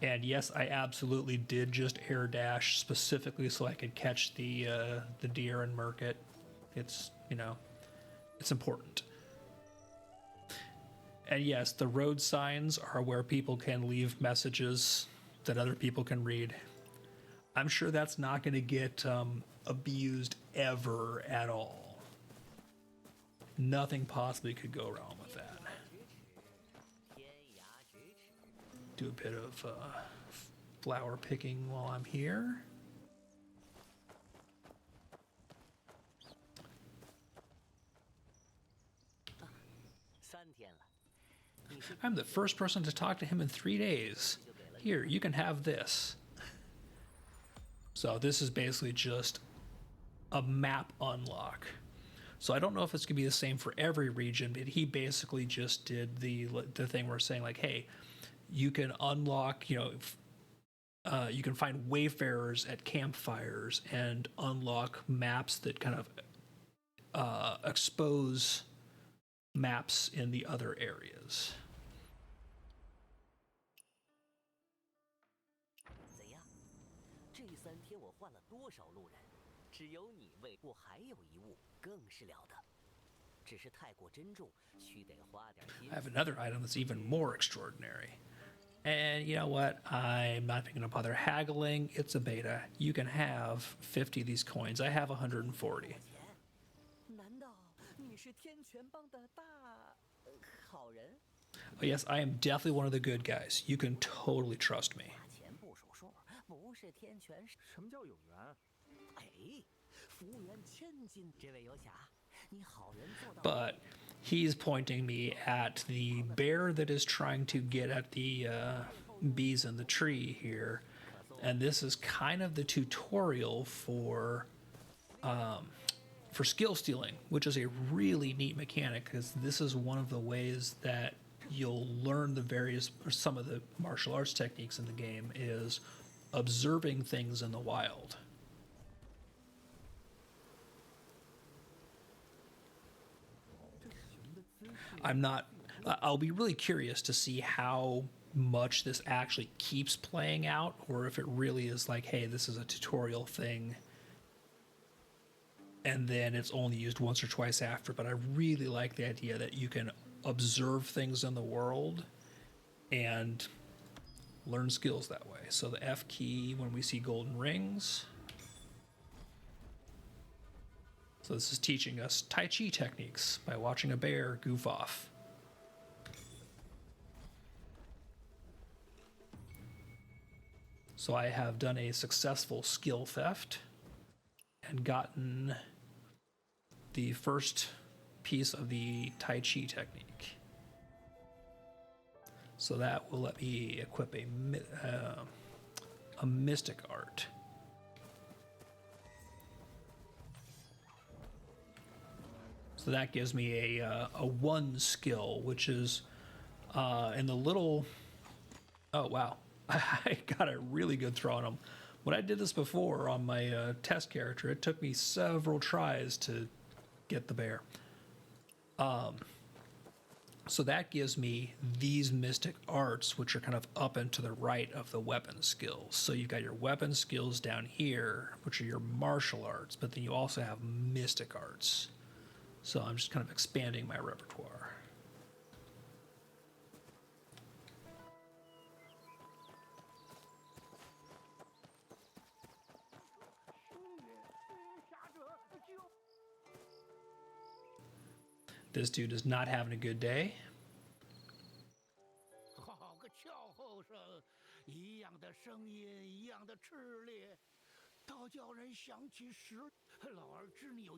And yes, I absolutely did just air dash specifically so I could catch the deer and murk it. It's it's important. And yes, the road signs are where people can leave messages that other people can read. I'm sure that's not going to get abused ever at all. Nothing possibly could go wrong with that. 天涯咫尺， Do a bit of flower picking while I'm here. 3天了， I'm the first person to talk to him in 3 days. Here, you can have this. So this is basically just a map unlock. So I don't know if it's gonna be the same for every region, but he basically just did the thing where saying like, hey, you can unlock, you can find wayfarers at campfires and unlock maps that kind of expose maps in the other areas. 怎样？这3天我换了多少路人？只有你为我还有一物更是了得，只是太过珍重，须得花点心。 I have another item that's even more extraordinary. And you know what? I'm not even going to bother haggling. It's a beta. You can have 50 of these coins. I have 140. 难道你是天拳帮的大好人？ Oh, yes, I am definitely one of the good guys. You can totally trust me. 花钱不数数，不是天拳。什么叫有缘？哎，福缘千金，这位游侠，你好人做到。 But he's pointing me at the bear that is trying to get at the bees in the tree here. And this is kind of the tutorial for skill stealing, which is a really neat mechanic because this is one of the ways that you'll learn the various, or some of the martial arts techniques in the game is observing things in the wild. I'll be really curious to see how much this actually keeps playing out, or if it really is like, hey, this is a tutorial thing and then it's only used once or twice after. But I really like the idea that you can observe things in the world and learn skills that way. So the F key when we see golden rings. So this is teaching us Tai Chi techniques by watching a bear goof off. So I have done a successful skill theft and gotten the first piece of the Tai Chi technique. So that will let me equip a mystic art. So that gives me a 1 skill, which is in the little... Oh, wow. I got a really good throw on him. When I did this before on my test character, it took me several tries to get the bear. So that gives me these mystic arts, which are kind of up and to the right of the weapon skills. So you've got your weapon skills down here, which are your martial arts, but then you also have mystic arts. So I'm just kind of expanding my repertoire. This dude is not having a good day.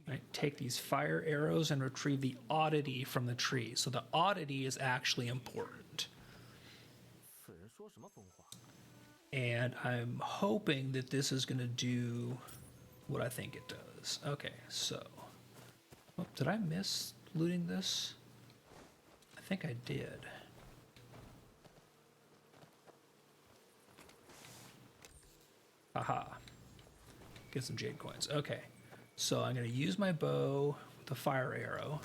Right, take these fire arrows and retrieve the oddity from the tree. So the oddity is actually important. And I'm hoping that this is going to do what I think it does. Okay, so... Oh, did I miss looting this? I think I did. Aha. Get some jade coins. Okay. So I'm going to use my bow with the fire arrow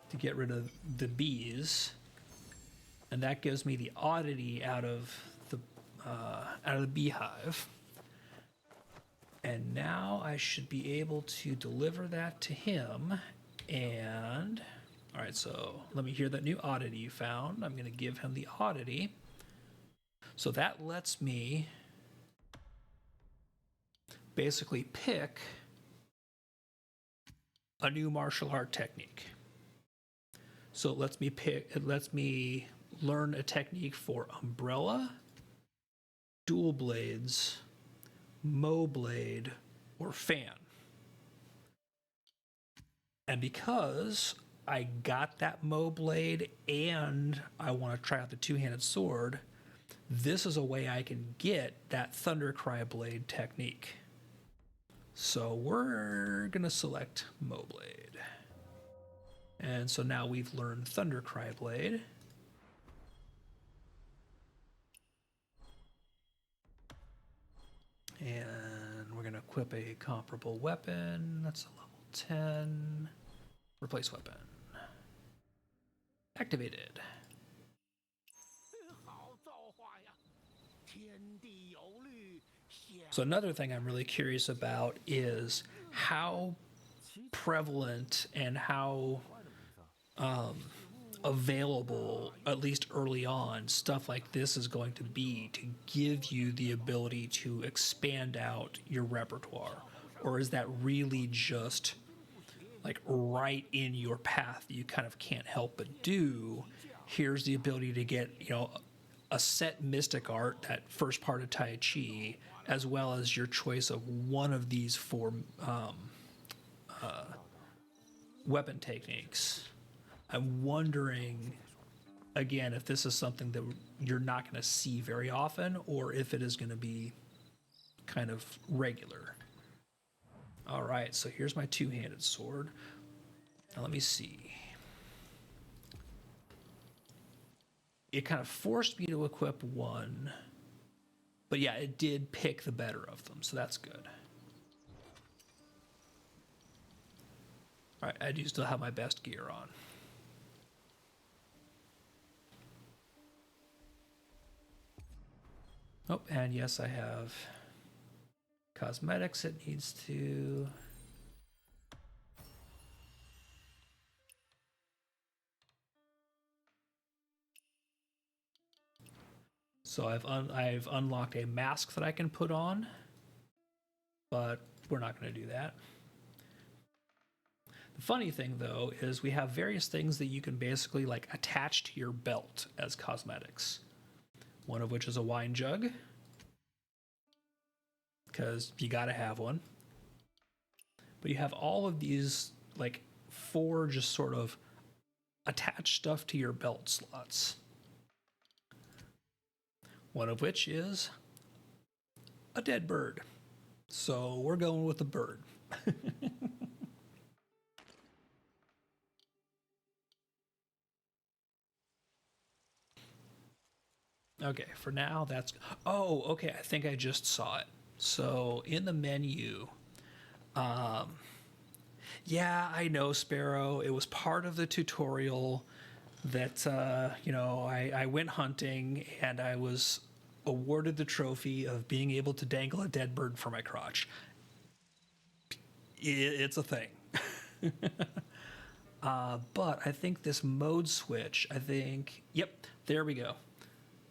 to get rid of the bees. And that gives me the oddity out of the beehive. And now I should be able to deliver that to him. And, all right, so let me hear that new oddity you found. I'm going to give him the oddity. So that lets me basically pick a new martial art technique. So it lets me learn a technique for umbrella, dual blades, mow blade, or fan. And because I got that Mo blade and I want to try out the two-handed sword, this is a way I can get that Thundercry blade technique. So we're gonna select Mo blade. And so now we've learned Thundercry blade. And we're gonna equip a comparable weapon. That's a level 10. Replace weapon. Activated. So another thing I'm really curious about is how prevalent and how available, at least early on, stuff like this is going to be to give you the ability to expand out your repertoire. Or is that really just like right in your path that you kind of can't help but do? Here's the ability to get, you know, a set mystic art, that first part of Tai Chi, as well as your choice of one of these four weapon techniques. I'm wondering, again, if this is something that you're not going to see very often, or if it is going to be kind of regular. All right, so here's my two-handed sword. Now let me see. It kind of forced me to equip one, but yeah, it did pick the better of them, so that's good. All right, I do still have my best gear on. Oh, and yes, I have cosmetics it needs to. So I've unlocked a mask that I can put on, but we're not going to do that. The funny thing, though, is we have various things that you can basically like attach to your belt as cosmetics. One of which is a wine jug, because you got to have one. But you have all of these like 4 just sort of attached stuff to your belt slots. One of which is a dead bird. So we're going with the bird. Okay, for now, that's... Oh, okay, I think I just saw it. So in the menu, yeah, I know, Sparrow. It was part of the tutorial that, you know, I went hunting and I was awarded the trophy of being able to dangle a dead bird from my crotch. It's a thing. But I think this mode switch, yep, there we go.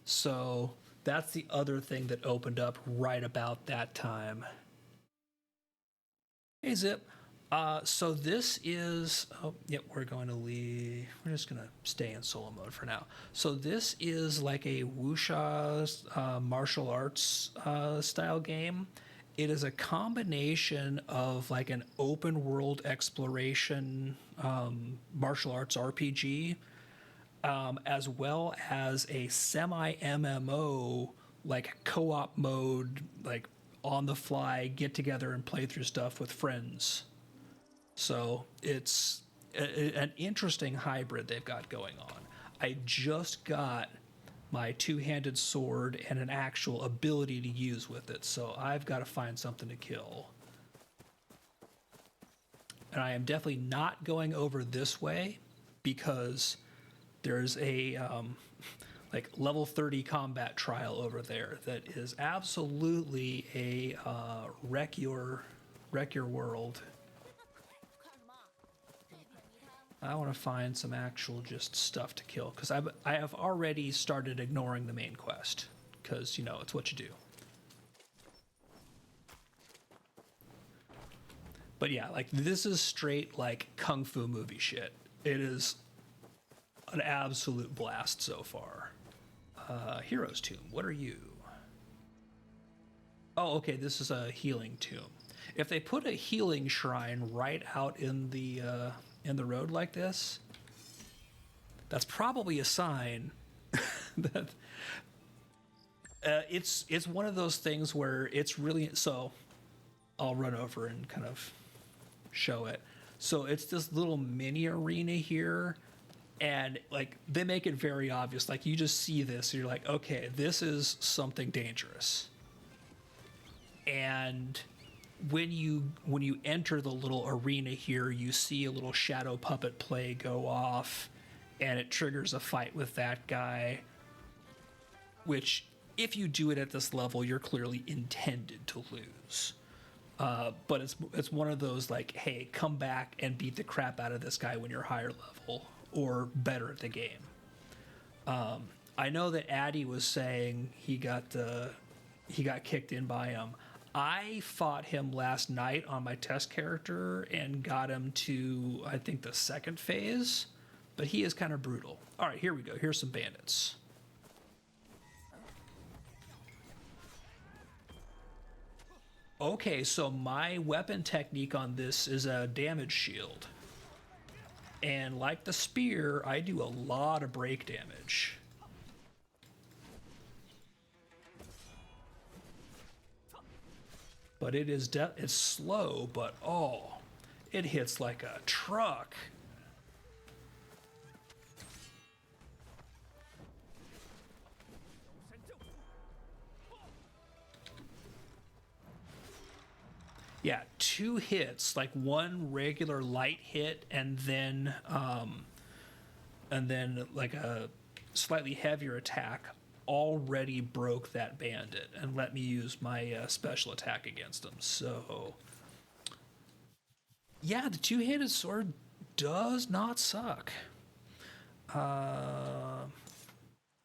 So that's the other thing that opened up right about that time. Hey, Zip. So this is, oh, yep, we're going to leave. We're just going to stay in solo mode for now. So this is like a Wuxia martial arts style game. It is a combination of like an open world exploration martial arts RPG, as well as a semi-MMO, like co-op mode, like on the fly, get together and play through stuff with friends. So it's an interesting hybrid they've got going on. I just got my two-handed sword and an actual ability to use with it, so I've got to find something to kill. And I am definitely not going over this way because there's a like level 30 combat trial over there that is absolutely a wreck your world. I want to find some actual just stuff to kill because I have already started ignoring the main quest because, you know, it's what you do. But yeah, like this is straight like kung fu movie shit. It is an absolute blast so far. Hero's Tomb, what are you? Oh, okay, this is a healing tomb. If they put a healing shrine right out in the road like this, that's probably a sign that it's one of those things where it's really so. I'll run over and kind of show it. So it's this little mini arena here, and like they make it very obvious. Like you just see this, and you're like, okay, this is something dangerous. And when you enter the little arena here, you see a little shadow puppet play go off, and it triggers a fight with that guy. Which, if you do it at this level, you're clearly intended to lose. But it's one of those like, hey, come back and beat the crap out of this guy when you're higher level or better at the game. I know that Addy was saying he got kicked in by him. I fought him last night on my test character and got him to, I think, the second phase, but he is kind of brutal. All right, here we go. Here's some bandits. Okay, so my weapon technique on this is a damage shield. And like the spear, I do a lot of break damage. But it is it's slow, but oh, it hits like a truck. Yeah, 2 hits, like one regular light hit, and then like a slightly heavier attack already broke that bandit and let me use my special attack against him. So yeah, the 2-handed sword does not suck. And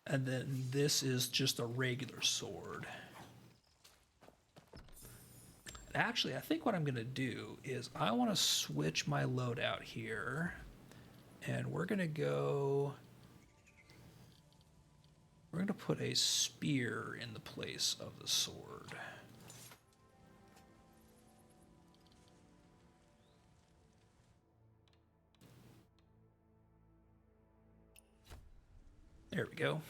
then this is just a regular sword. Actually, I think what I'm going to do is I want to switch my loadout here, and we're going to put a spear in the place of the sword. There we go.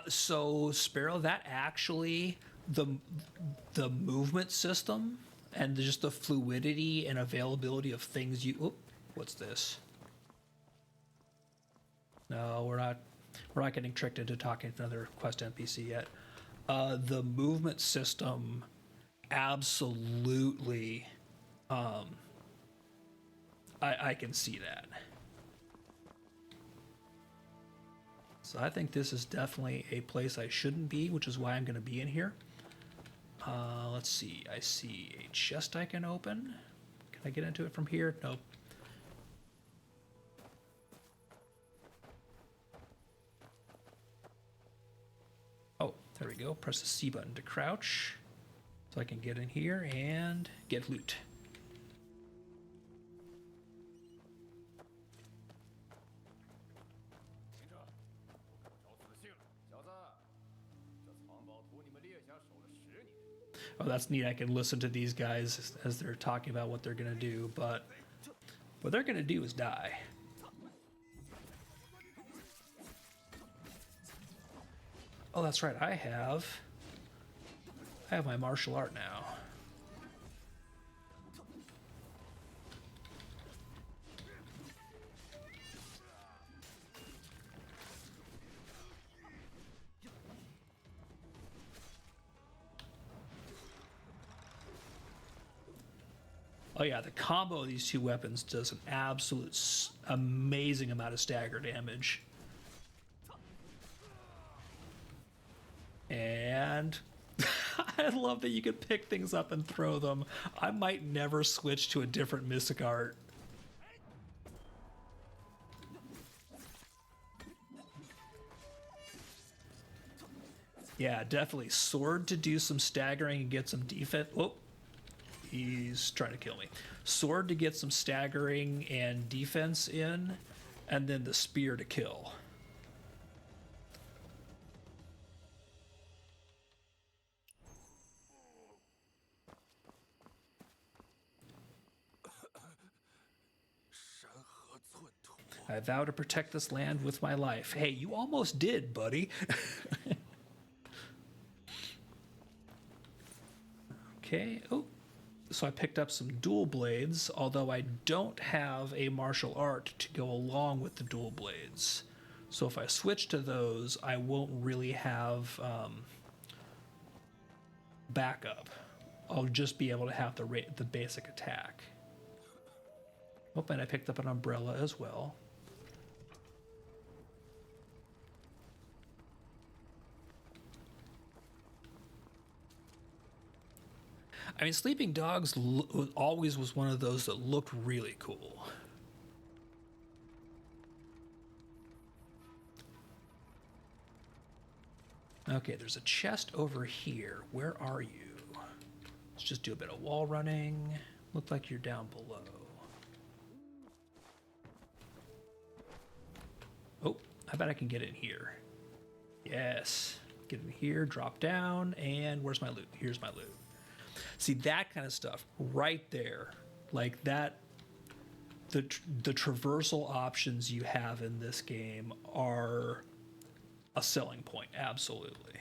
So Sparrow, that actually the movement system and just the fluidity and availability of things you. Oh, what's this? No, we're not getting tricked into talking to another quest NPC yet. The movement system, absolutely. I can see that. So I think this is definitely a place I shouldn't be, which is why I'm going to be in here. Let's see. I see a chest I can open. Can I get into it from here? Nope. Oh, there we go. Press the C button to crouch. So I can get in here and get loot. Oh, that's neat. I can listen to these guys as they're talking about what they're going to do, but what they're going to do is die. Oh, that's right. I have my martial art now. Oh yeah, the combo of these two weapons does an absolute amazing amount of stagger damage. And I love that you can pick things up and throw them. I might never switch to a different mystic art. Yeah, definitely. Sword to do some staggering and get some defense. Oh, he's trying to kill me. Sword to get some staggering and defense in, and then the spear to kill. I vow to protect this land with my life. Hey, you almost did, buddy. Okay. Oh, so I picked up some dual blades, although I don't have a martial art to go along with the dual blades. So if I switch to those, I won't really have backup. I'll just be able to have the basic attack. Oh, and I picked up an umbrella as well. I mean, Sleeping Dogs always was one of those that looked really cool. Okay, there's a chest over here. Where are you? Let's just do a bit of wall running. Look like you're down below. Oh, I bet I can get in here. Yes. Get in here, drop down, and where's my loot? Here's my loot. See, that kind of stuff right there, like that, the traversal options you have in this game are a selling point, absolutely.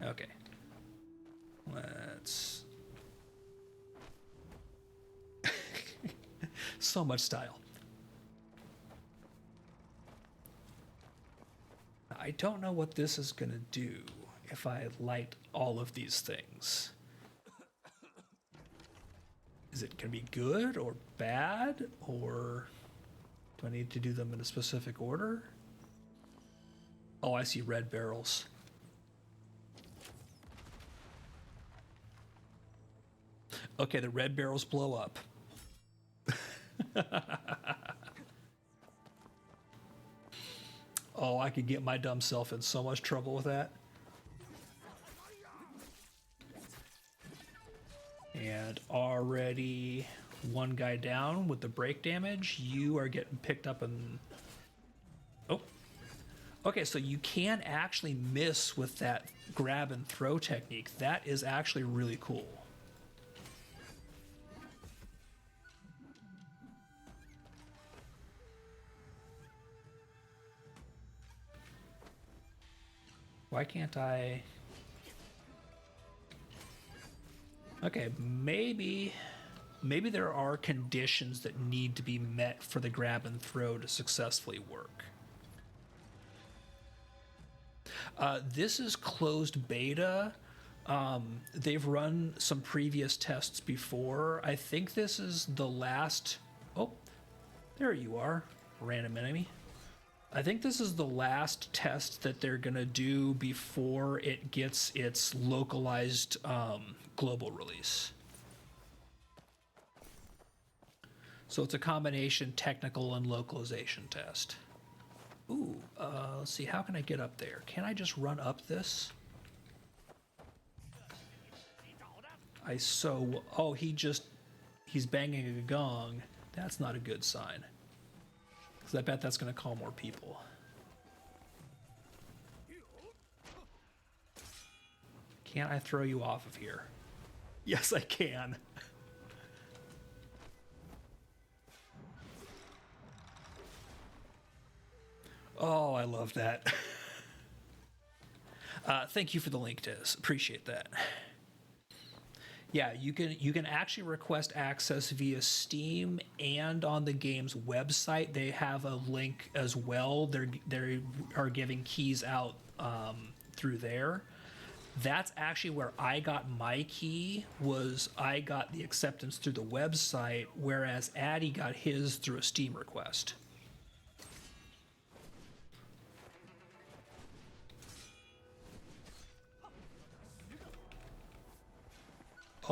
Okay. Let's... so much style. I don't know what this is going to do if I light all of these things. Is it going to be good or bad? Or do I need to do them in a specific order? Oh, I see red barrels. Okay, the red barrels blow up. Oh, I could get my dumb self in so much trouble with that. And already one guy down with the break damage. You are getting picked up and... Oh. Okay, so you can actually miss with that grab and throw technique. That is actually really cool. Why can't I... Okay, maybe there are conditions that need to be met for the grab and throw to successfully work. This is closed beta. They've run some previous tests before. I think this is the last... Oh, there you are, random enemy. I think this is the last test that they're going to do before it gets its localized global release. So it's a combination technical and localization test. Ooh, let's see, how can I get up there? Can I just run up this? Oh, he's banging a gong. That's not a good sign. Because I bet that's going to call more people. Can't I throw you off of here? Yes, I can. Oh, I love that. Thank you for the link, Tiz. Appreciate that. Yeah, you can actually request access via Steam and on the game's website. They have a link as well. They are giving keys out through there. That's actually where I got my key. I got the acceptance through the website, whereas Addy got his through a Steam request.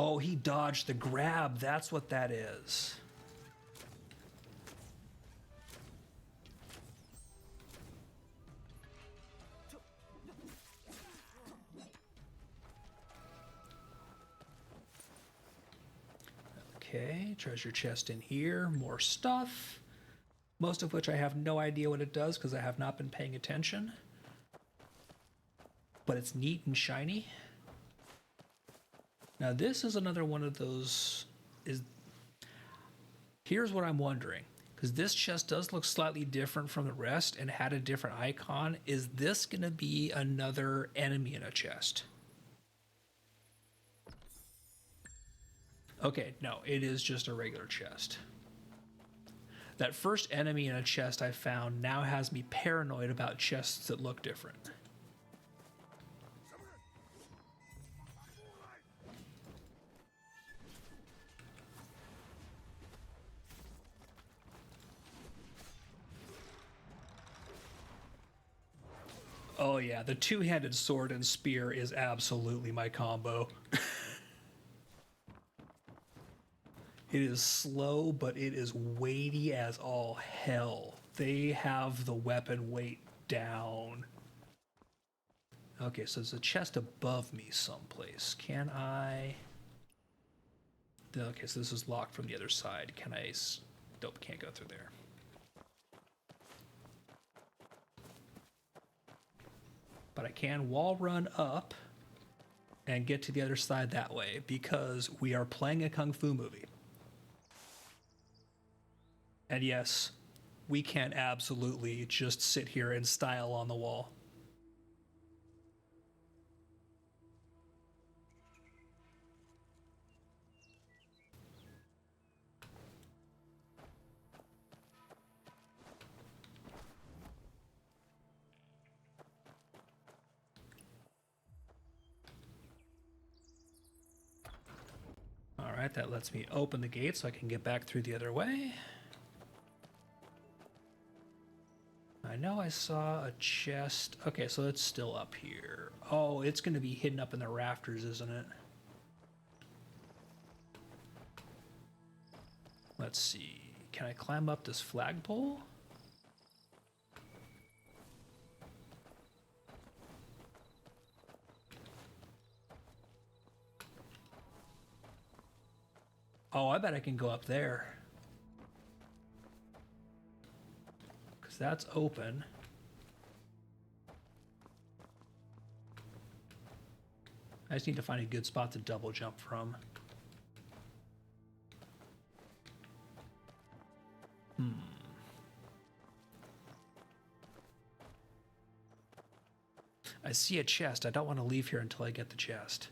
Oh, he dodged the grab. That's what that is. Okay, treasure chest in here. More stuff. Most of which I have no idea what it does because I have not been paying attention. But it's neat and shiny. Now this is another one of those. Here's what I'm wondering, because this chest does look slightly different from the rest and had a different icon. Is this going to be another enemy in a chest? Okay, no, it is just a regular chest. That first enemy in a chest I found now has me paranoid about chests that look different. Oh yeah, the two-handed sword and spear is absolutely my combo. It is slow, but it is weighty as all hell. They have the weapon weight down. Okay, so there's a chest above me someplace. Can I... Okay, so this is locked from the other side. Can I... Nope, can't go through there. But I can wall run up and get to the other side that way because we are playing a Kung Fu movie. And yes, we can absolutely just sit here and style on the wall. All right, that lets me open the gate so I can get back through the other way. I know I saw a chest. Okay, so it's still up here. Oh, it's going to be hidden up in the rafters, isn't it? Let's see. Can I climb up this flagpole? Oh, I bet I can go up there. That's open. I just need to find a good spot to double jump from. I see a chest. I don't want to leave here until I get the chest.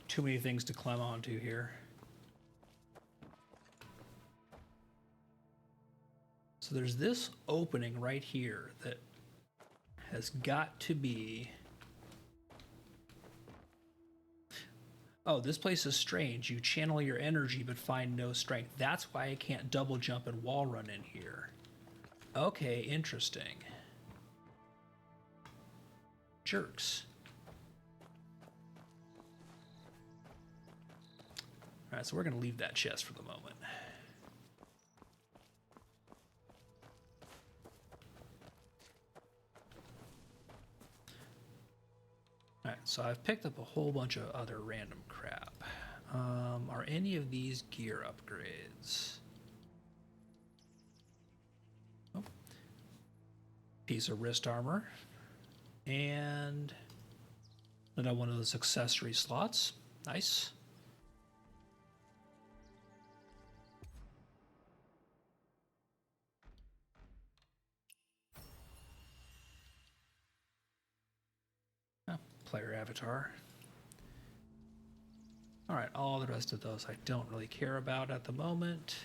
Too many things to climb onto here. So there's this opening right here that has got to be... Oh, this place is strange. You channel your energy but find no strength. That's why I can't double jump and wall run in here. Okay, interesting. Jerks. All right, so we're going to leave that chest for the moment. All right, so I've picked up a whole bunch of other random crap. Are any of these gear upgrades? Oh. Piece of wrist armor. And another one of those accessory slots. Nice. Player avatar. All right, all the rest of those I don't really care about at the moment.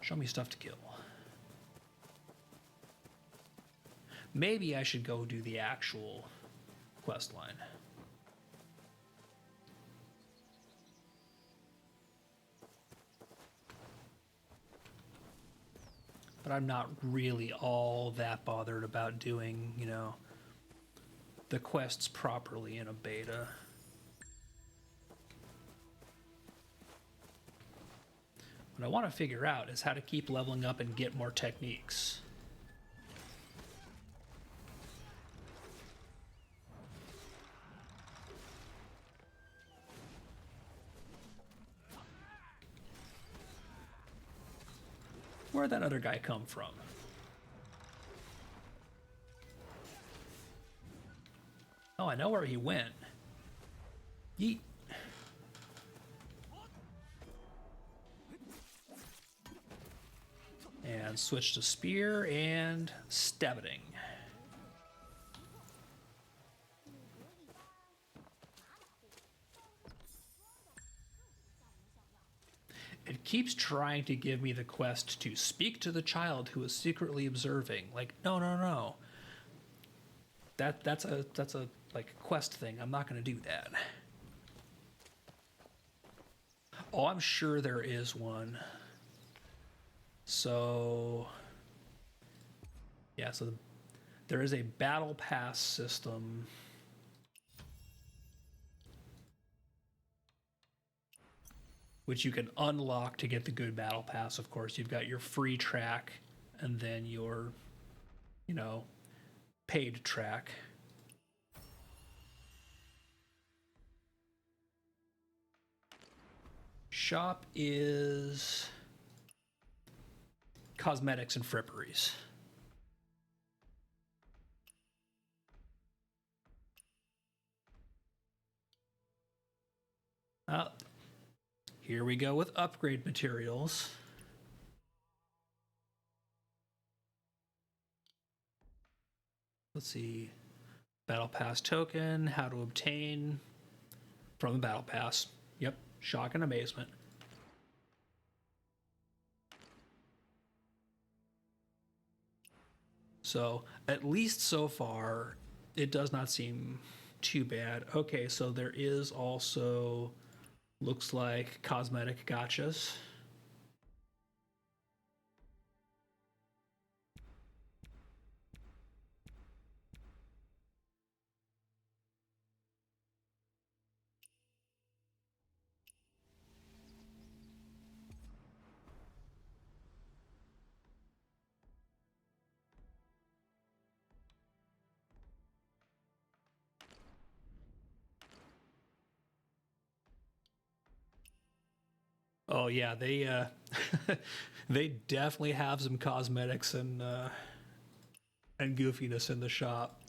Show me stuff to kill. Maybe I should go do the actual quest line. but I'm not really all that bothered about doing, you know, the quests properly in a beta. What I want to figure out is how to keep leveling up and get more techniques. Where'd that other guy come from? Oh, I know where he went. Yeet. And switch to spear and stabbing. It keeps trying to give me the quest to speak to the child who is secretly observing. Like, no, no, no. That's a like quest thing. I'm not going to do that. Oh, I'm sure there is one. So, yeah, so there is a battle pass system. Which you can unlock to get the good battle pass. Of course, you've got your free track and then your, you know, paid track. Shop is cosmetics and fripperies. Here we go with upgrade materials. Let's see. Battle Pass token, how to obtain from the Battle Pass. Yep, shock and amazement. So, at least so far, it does not seem too bad. Okay, so there is also, looks like, cosmetic gotchas. Oh yeah, they they definitely have some cosmetics and goofiness in the shop.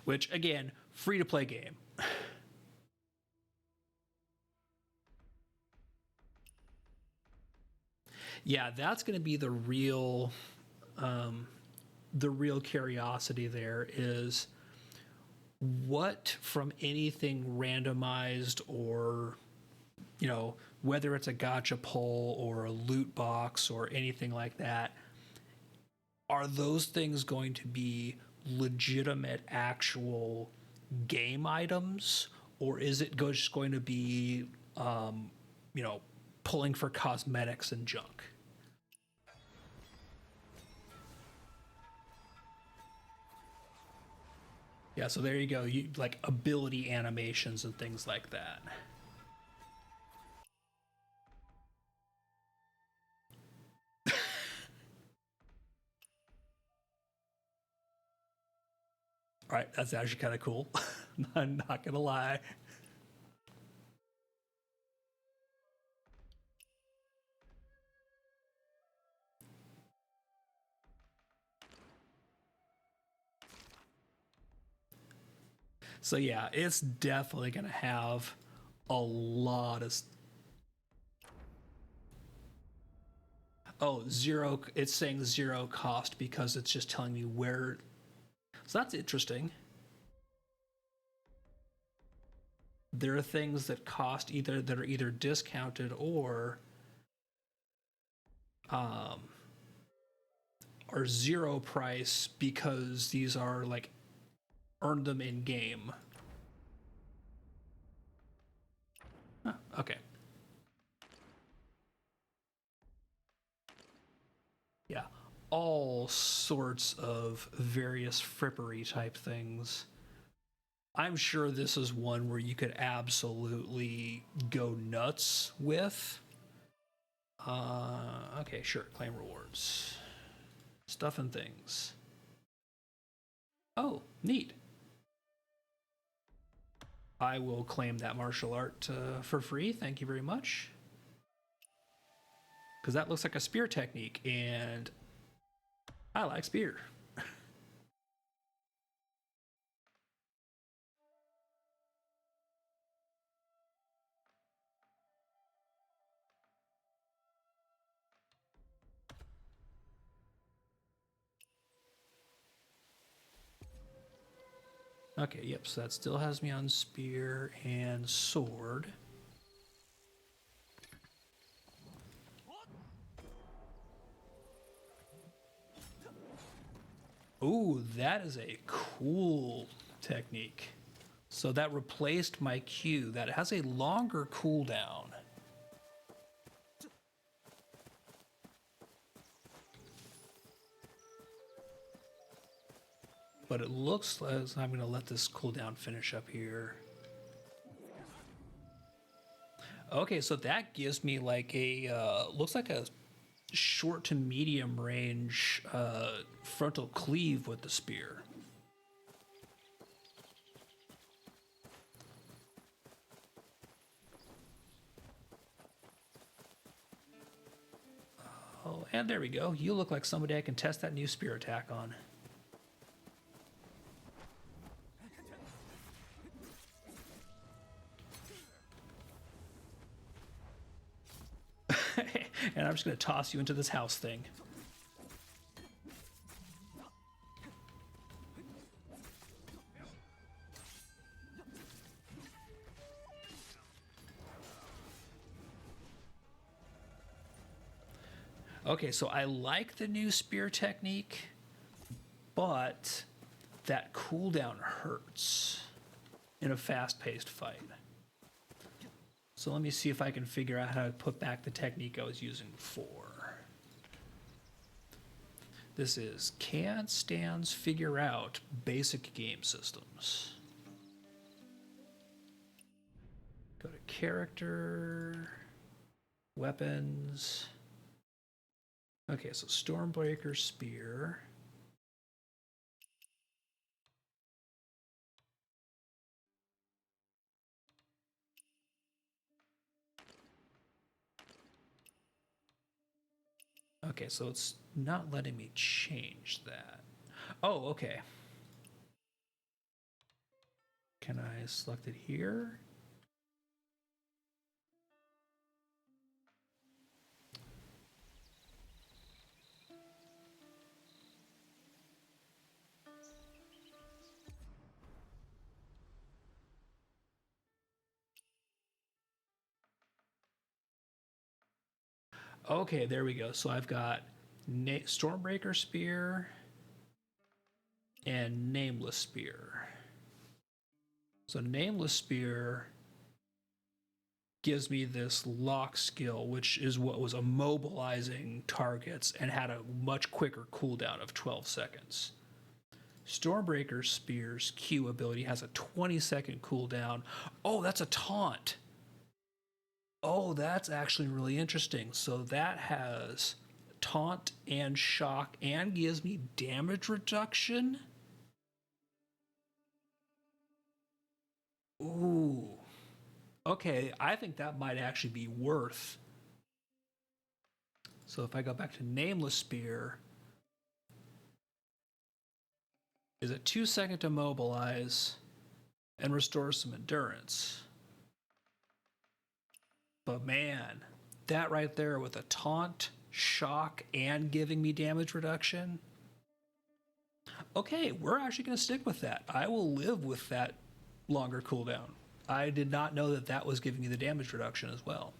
Which again, free to play game. Yeah, that's going to be the real curiosity there is what from anything randomized or, you know, whether it's a gacha pull or a loot box or anything like that, are those things going to be legitimate actual game items, or is it just going to be you know, pulling for cosmetics and junk? Yeah, so there you go. You like ability animations and things like that. All right, that's actually kind of cool. I'm not gonna lie. So yeah, it's definitely gonna have a lot of. Oh, zero. It's saying zero cost because it's just telling me where. So that's interesting. There are things that cost that are either discounted or are zero price because these are like earn them in game. Huh, okay. all sorts of various frippery type things. I'm sure this is one where you could absolutely go nuts with. Okay, sure. Claim rewards. Stuff and things. Oh, neat. I will claim that martial art for free. Thank you very much. Because that looks like a spear technique, and I like spear. Okay, yep, so that still has me on spear and sword. Ooh, that is a cool technique. So that replaced my Q. That has a longer cooldown. But it looks like I'm going to let this cooldown finish up here. Okay, so that gives me like a, looks like a short to medium range frontal cleave with the spear. Oh, and there we go. You look like somebody I can test that new spear attack on. And I'm just going to toss you into this house thing. Okay, so I like the new spear technique, but that cooldown hurts in a fast-paced fight. So let me see if I can figure out how to put back the technique I was using before. This is can stands figure out basic game systems. Go to character, weapons. Okay, so Stormbreaker Spear. Okay, so it's not letting me change that. Oh, okay. Can I select it here? Okay, there we go. So I've got Stormbreaker Spear and Nameless Spear. So Nameless Spear gives me this lock skill, which is what was immobilizing targets and had a much quicker cooldown of 12 seconds. Stormbreaker Spear's Q ability has a 20-second cooldown. Oh, that's a taunt. Oh, that's actually really interesting. So that has taunt and shock and gives me damage reduction. Ooh. Okay, I think that might actually be worth. So if I go back to Nameless Spear, is a 2-second immobilize and restore some endurance. But man, that right there with a taunt, shock, and giving me damage reduction. Okay, we're actually going to stick with that. I will live with that longer cooldown. I did not know that that was giving me the damage reduction as well.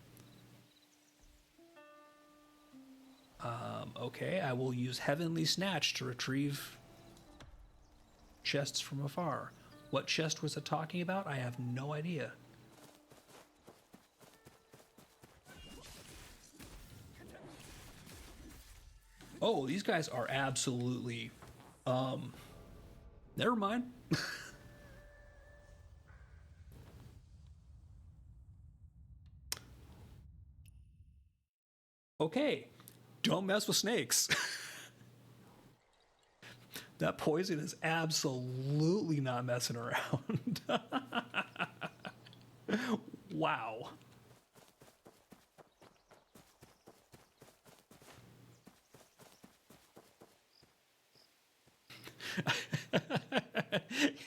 Okay, I will use Heavenly Snatch to retrieve chests from afar. What chest was it talking about? I have no idea. Oh, these guys are absolutely. Never mind. Okay, don't mess with snakes. That poison is absolutely not messing around. Wow.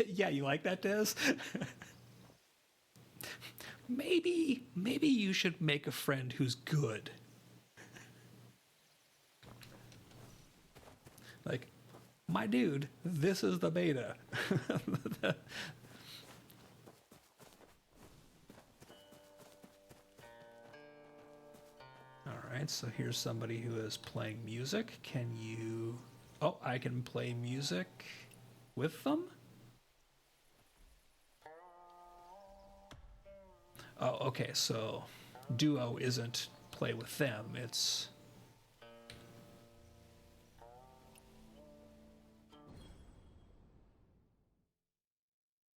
Yeah, you like that, Des? Maybe you should make a friend who's good. Like, my dude, this is the beta. All right, so here's somebody who is playing music. Can you... Oh, I can play music with them? Oh, okay, so duo isn't play with them, it's...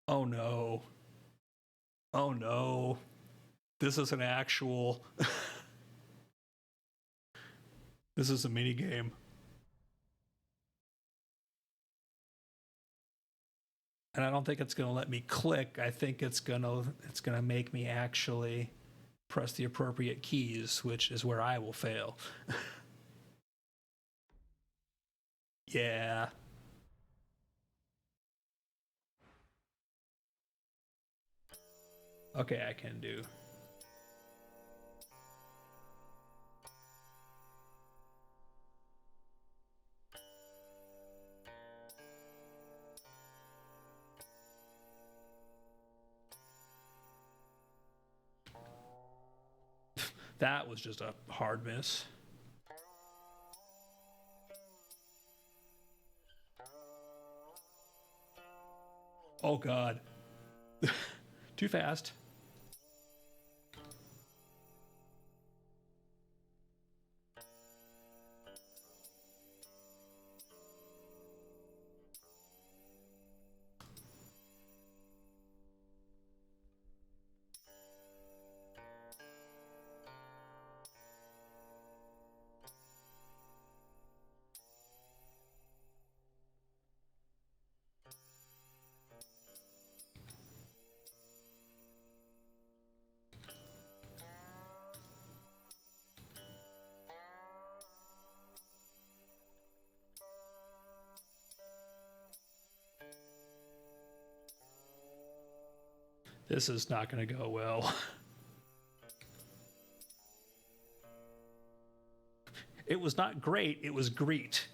Oh no. Oh no. This is an actual... This is a mini game. And I don't think it's going to let me click. I think it's going to make me actually press the appropriate keys, which is where I will fail. Yeah. Okay, I can do. That was just a hard miss. Oh god. Too fast. This is not going to go well. It was not great, it was greet.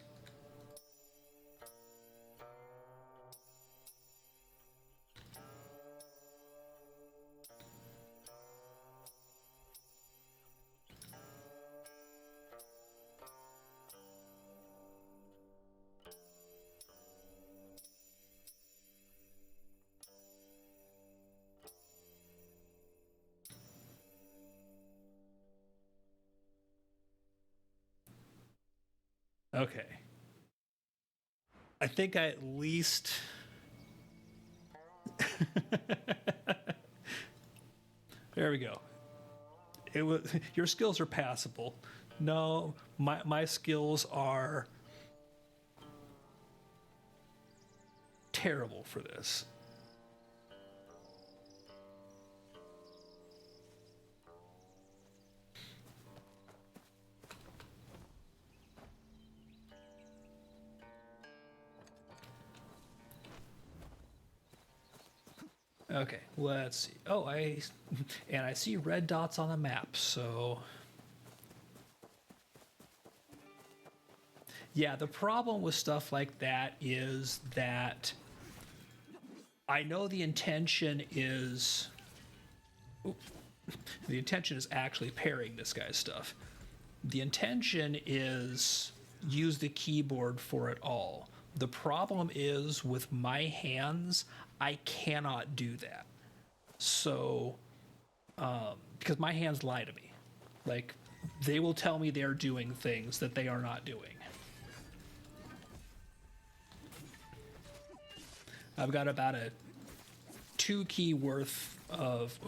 Okay. I think I at least... There we go. It was, your skills are passable. No, my skills are terrible for this. Okay, let's see. Oh, I see red dots on the map, so yeah, the problem with stuff like that is that I know the intention is actually parrying this guy's stuff. The intention is use the keyboard for it all. The problem is with my hands, I cannot do that. So, because my hands lie to me. Like, they will tell me they're doing things that they are not doing. I've got about a 2 key worth of.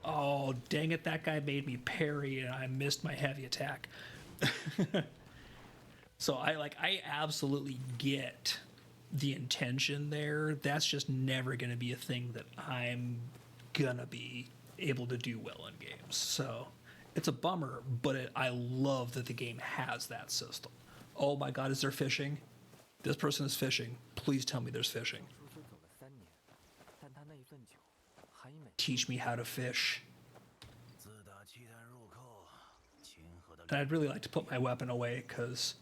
Oh, dang it! That guy made me parry, and I missed my heavy attack. So I absolutely get the intention there. That's just never going to be a thing that I'm gonna be able to do well in games. So it's a bummer, but I love that the game has that system. Oh my God, is there fishing? This person is fishing. Please tell me there's fishing. 叔就走了3年，但他那一份酒，韩一每 Teach me how to fish. And I'd really like to put my weapon away because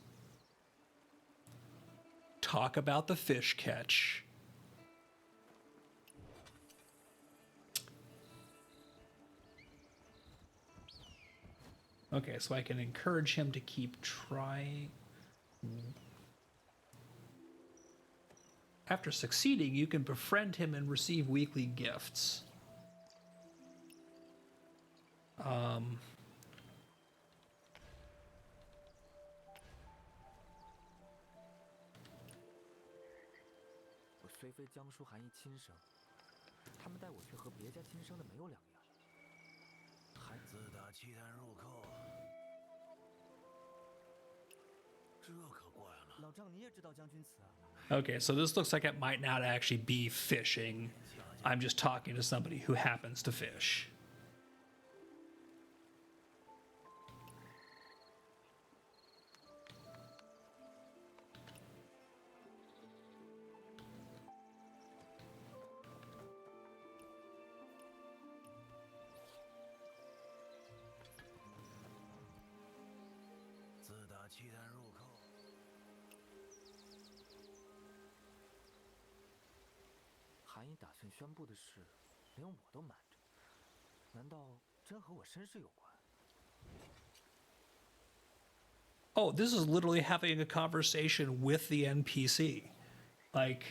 talk about the fish catch. Okay, so I can encourage him to keep trying. After succeeding, you can befriend him and receive weekly gifts. 我虽非江叔韩一亲生，他们带我去和别家亲生的没有两样。还自打契丹入寇，这可怪了。老丈，你也知道将军词啊？Okay, so this looks like it might not actually be fishing. I'm just talking to somebody who happens to fish. Oh, this is literally having a conversation with the NPC. Like,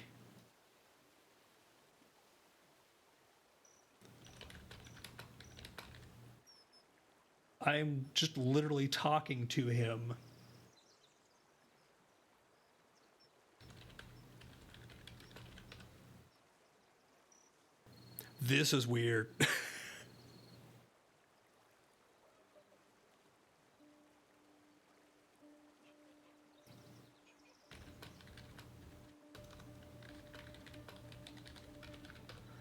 I'm just literally talking to him. This is weird.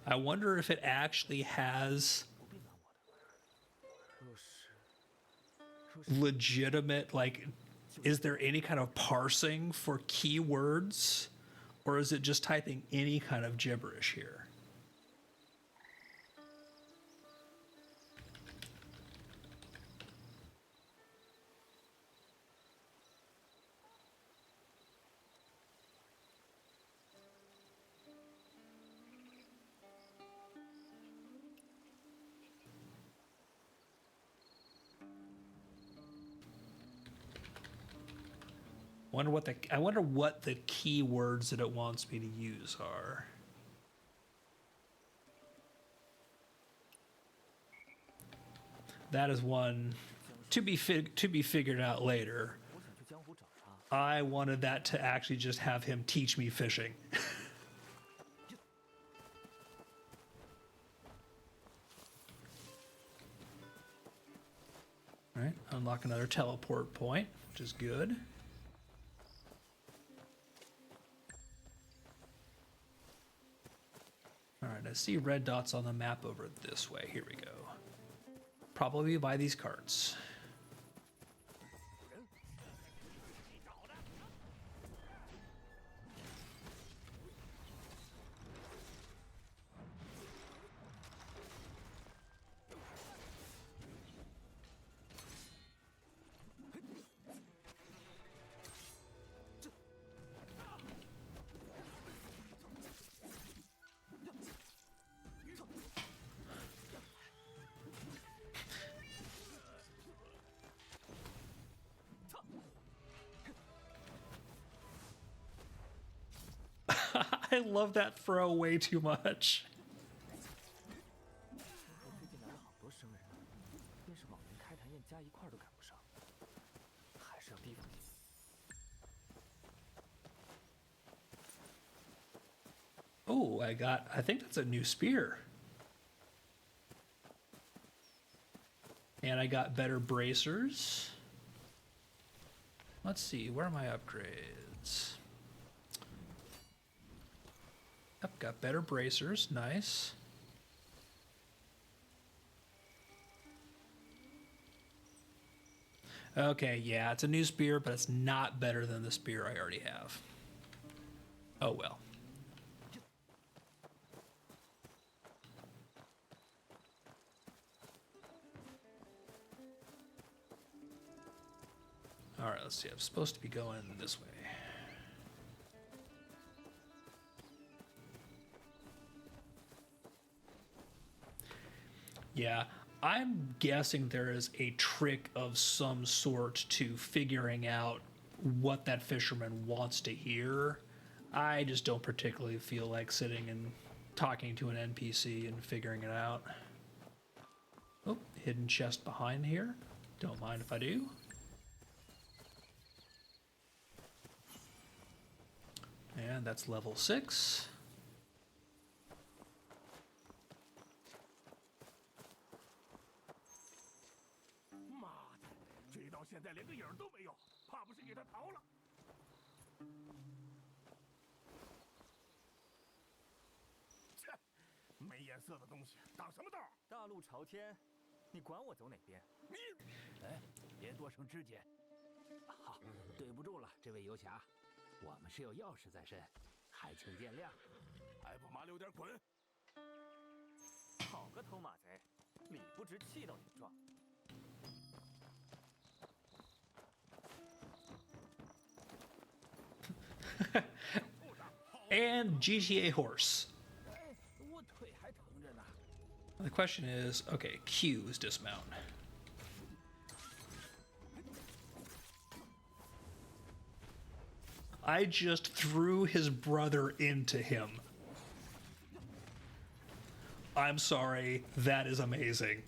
I wonder if it actually has legitimate, like, is there any kind of parsing for keywords, or is it just typing any kind of gibberish here? I wonder what the keywords that it wants me to use are. That is one to be figured out later. I wanted that to actually just have him teach me fishing. All right, unlock another teleport point, which is good. All right, I see red dots on the map over this way. Here we go. Probably by these carts. I love that throw way too much. Oh, I think that's a new spear. And I got better bracers. Let's see, where are my upgrades? I've got better bracers, nice. Okay, yeah, it's a new spear, but it's not better than the spear I already have. Oh well. All right, let's see. I'm supposed to be going this way. Yeah, I'm guessing there is a trick of some sort to figuring out what that fisherman wants to hear. I just don't particularly feel like sitting and talking to an NPC and figuring it out. Oh, hidden chest behind here. Don't mind if I do. And that's level 6. And GTA horse. The question is, okay, Q is dismount. I just threw his brother into him. I'm sorry, that is amazing.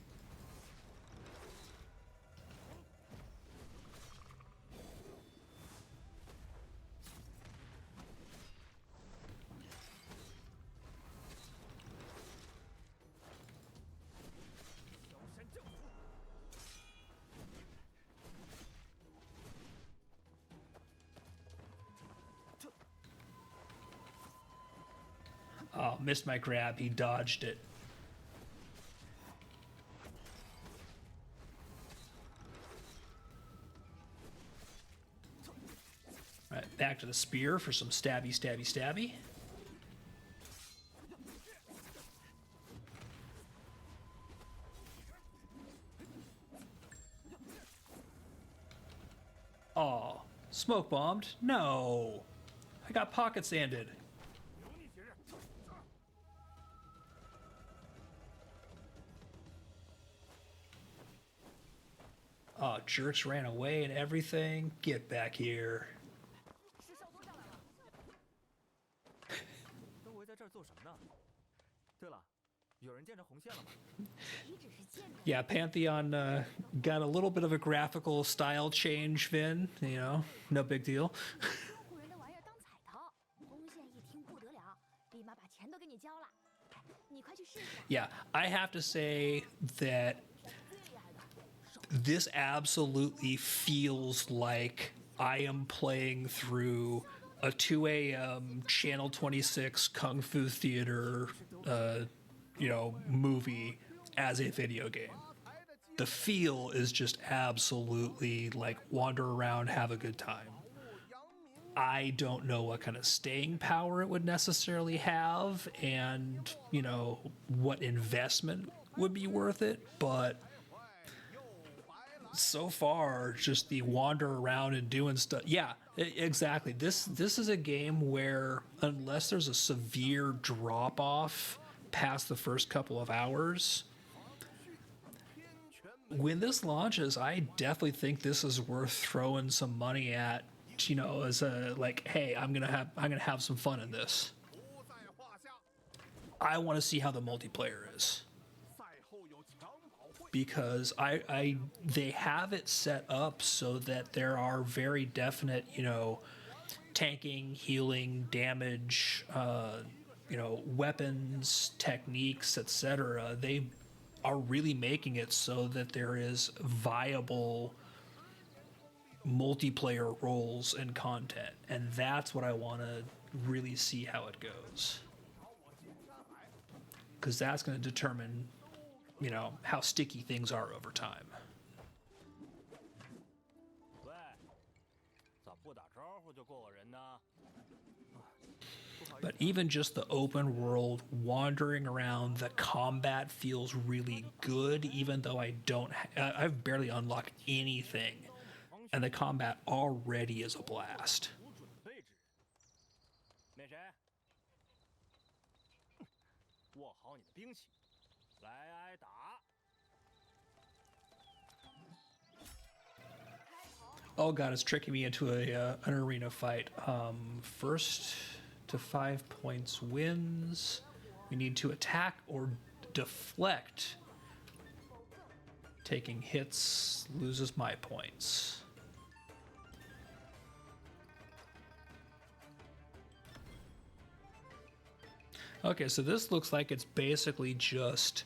Oh, missed my grab. He dodged it. All right, back to the spear for some stabby, stabby, stabby. Oh, smoke bombed? No. I got pocket sanded. Oh, jerks ran away and everything. Get back here. Yeah, Pantheon got a little bit of a graphical style change, Vin. You know, no big deal. Yeah, I have to say that this absolutely feels like I am playing through a 2 a.m. Channel 26 Kung Fu Theater, movie as a video game. The feel is just absolutely like wander around, have a good time. I don't know what kind of staying power it would necessarily have and, what investment would be worth it, but so far, just the wander around and doing stuff. Yeah, exactly. This is a game where unless there's a severe drop off past the first couple of hours, when this launches, I definitely think this is worth throwing some money at. As a like, hey, I'm gonna have some fun in this. I want to see how the multiplayer is. Because they have it set up so that there are very definite, tanking, healing, damage, weapons, techniques, etc. They are really making it so that there is viable multiplayer roles and content, and that's what I want to really see how it goes, because that's going to determine how sticky things are over time. But even just the open world, wandering around, the combat feels really good, even though I've barely unlocked anything, and the combat already is a blast. Oh god, it's tricking me into an arena fight. First to 5 points wins. We need to attack or deflect. Taking hits loses my points. Okay, so this looks like it's basically just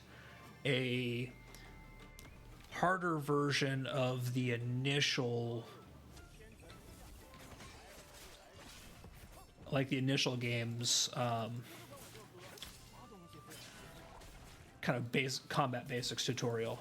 a harder version of the initial, like the initial game's kind of combat basics tutorial.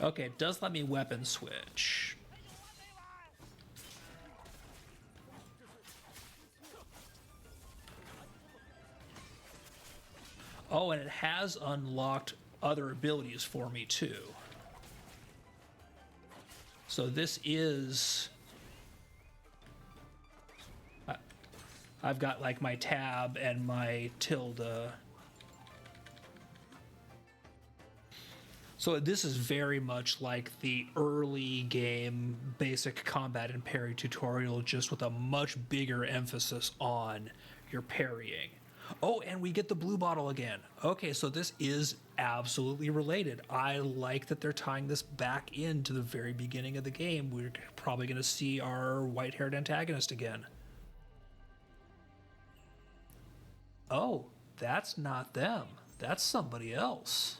Okay, it does let me weapon switch. Oh, and it has unlocked other abilities for me too. So this is... I've got like my tab and my tilde. So this is very much like the early game basic combat and parry tutorial, just with a much bigger emphasis on your parrying. Oh, and we get the blue bottle again. Okay, so this is absolutely related. I like that they're tying this back into the very beginning of the game. We're probably going to see our white-haired antagonist again. Oh, that's not them. That's somebody else.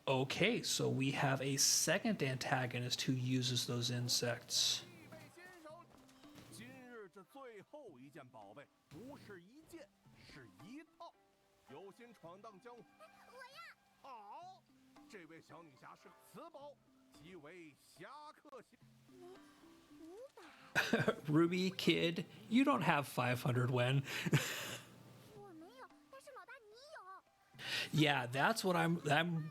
Okay, so we have a second antagonist who uses those insects. Ruby, kid, you don't have 500 wen. Yeah, that's what I'm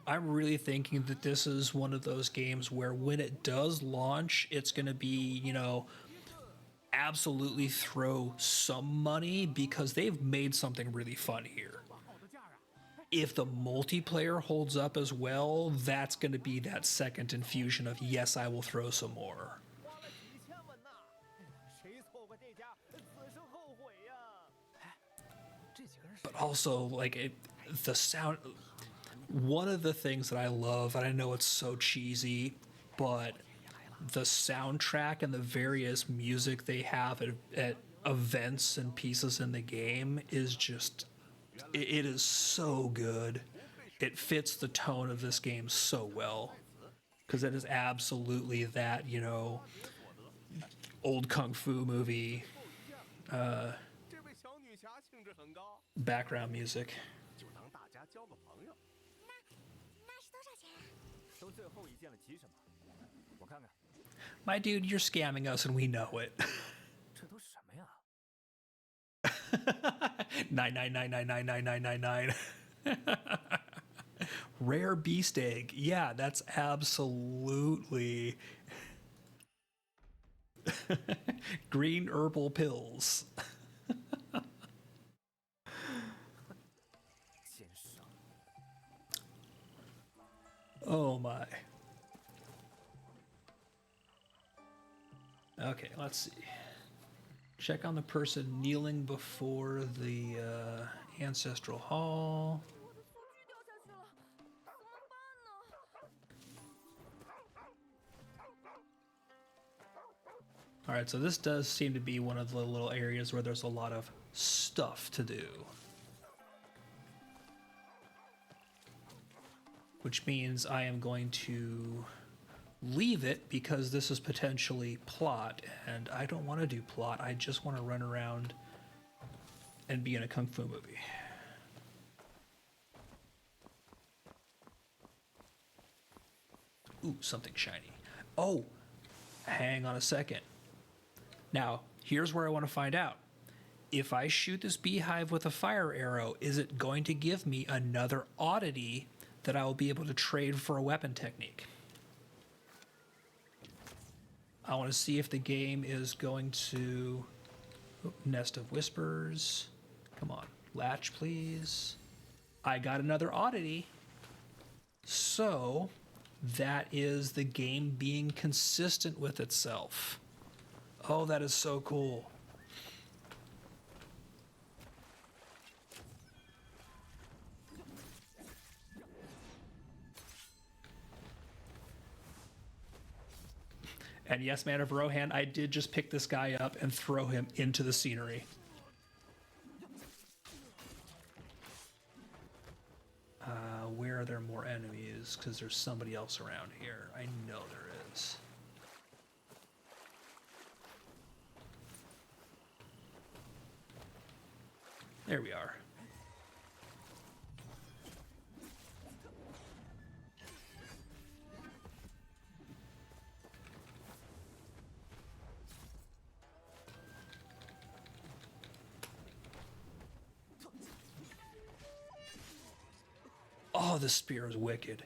really thinking, that this is one of those games where when it does launch, it's going to be, absolutely throw some money, because they've made something really fun here. If the multiplayer holds up as well, that's going to be that second infusion of, yes, I will throw some more. But also, like, the sound... One of the things that I love, and I know it's so cheesy, but the soundtrack and the various music they have at events and pieces in the game is just... It is so good. It fits the tone of this game so well. Because it is absolutely that, old kung fu movie background music. My dude, you're scamming us and we know it. 999999999. Rare beast egg. Yeah, that's absolutely green herbal pills. Oh my. Okay, let's see. Check on the person kneeling before the ancestral hall. All right, so this does seem to be one of the little areas where there's a lot of stuff to do. Which means I am going to leave it because this is potentially plot, and I don't want to do plot. I just want to run around and be in a kung fu movie. Ooh, something shiny. Oh, hang on a second. Now, here's where I want to find out. If I shoot this beehive with a fire arrow, is it going to give me another oddity that I will be able to trade for a weapon technique? I want to see if the game is going to... Oh, Nest of Whispers. Come on, latch, please. I got another oddity. So, that is the game being consistent with itself. Oh, that is so cool. And yes, Man of Rohan, I did just pick this guy up and throw him into the scenery. Where are there more enemies? Because there's somebody else around here. I know there is. There we are. Oh, this spear is wicked.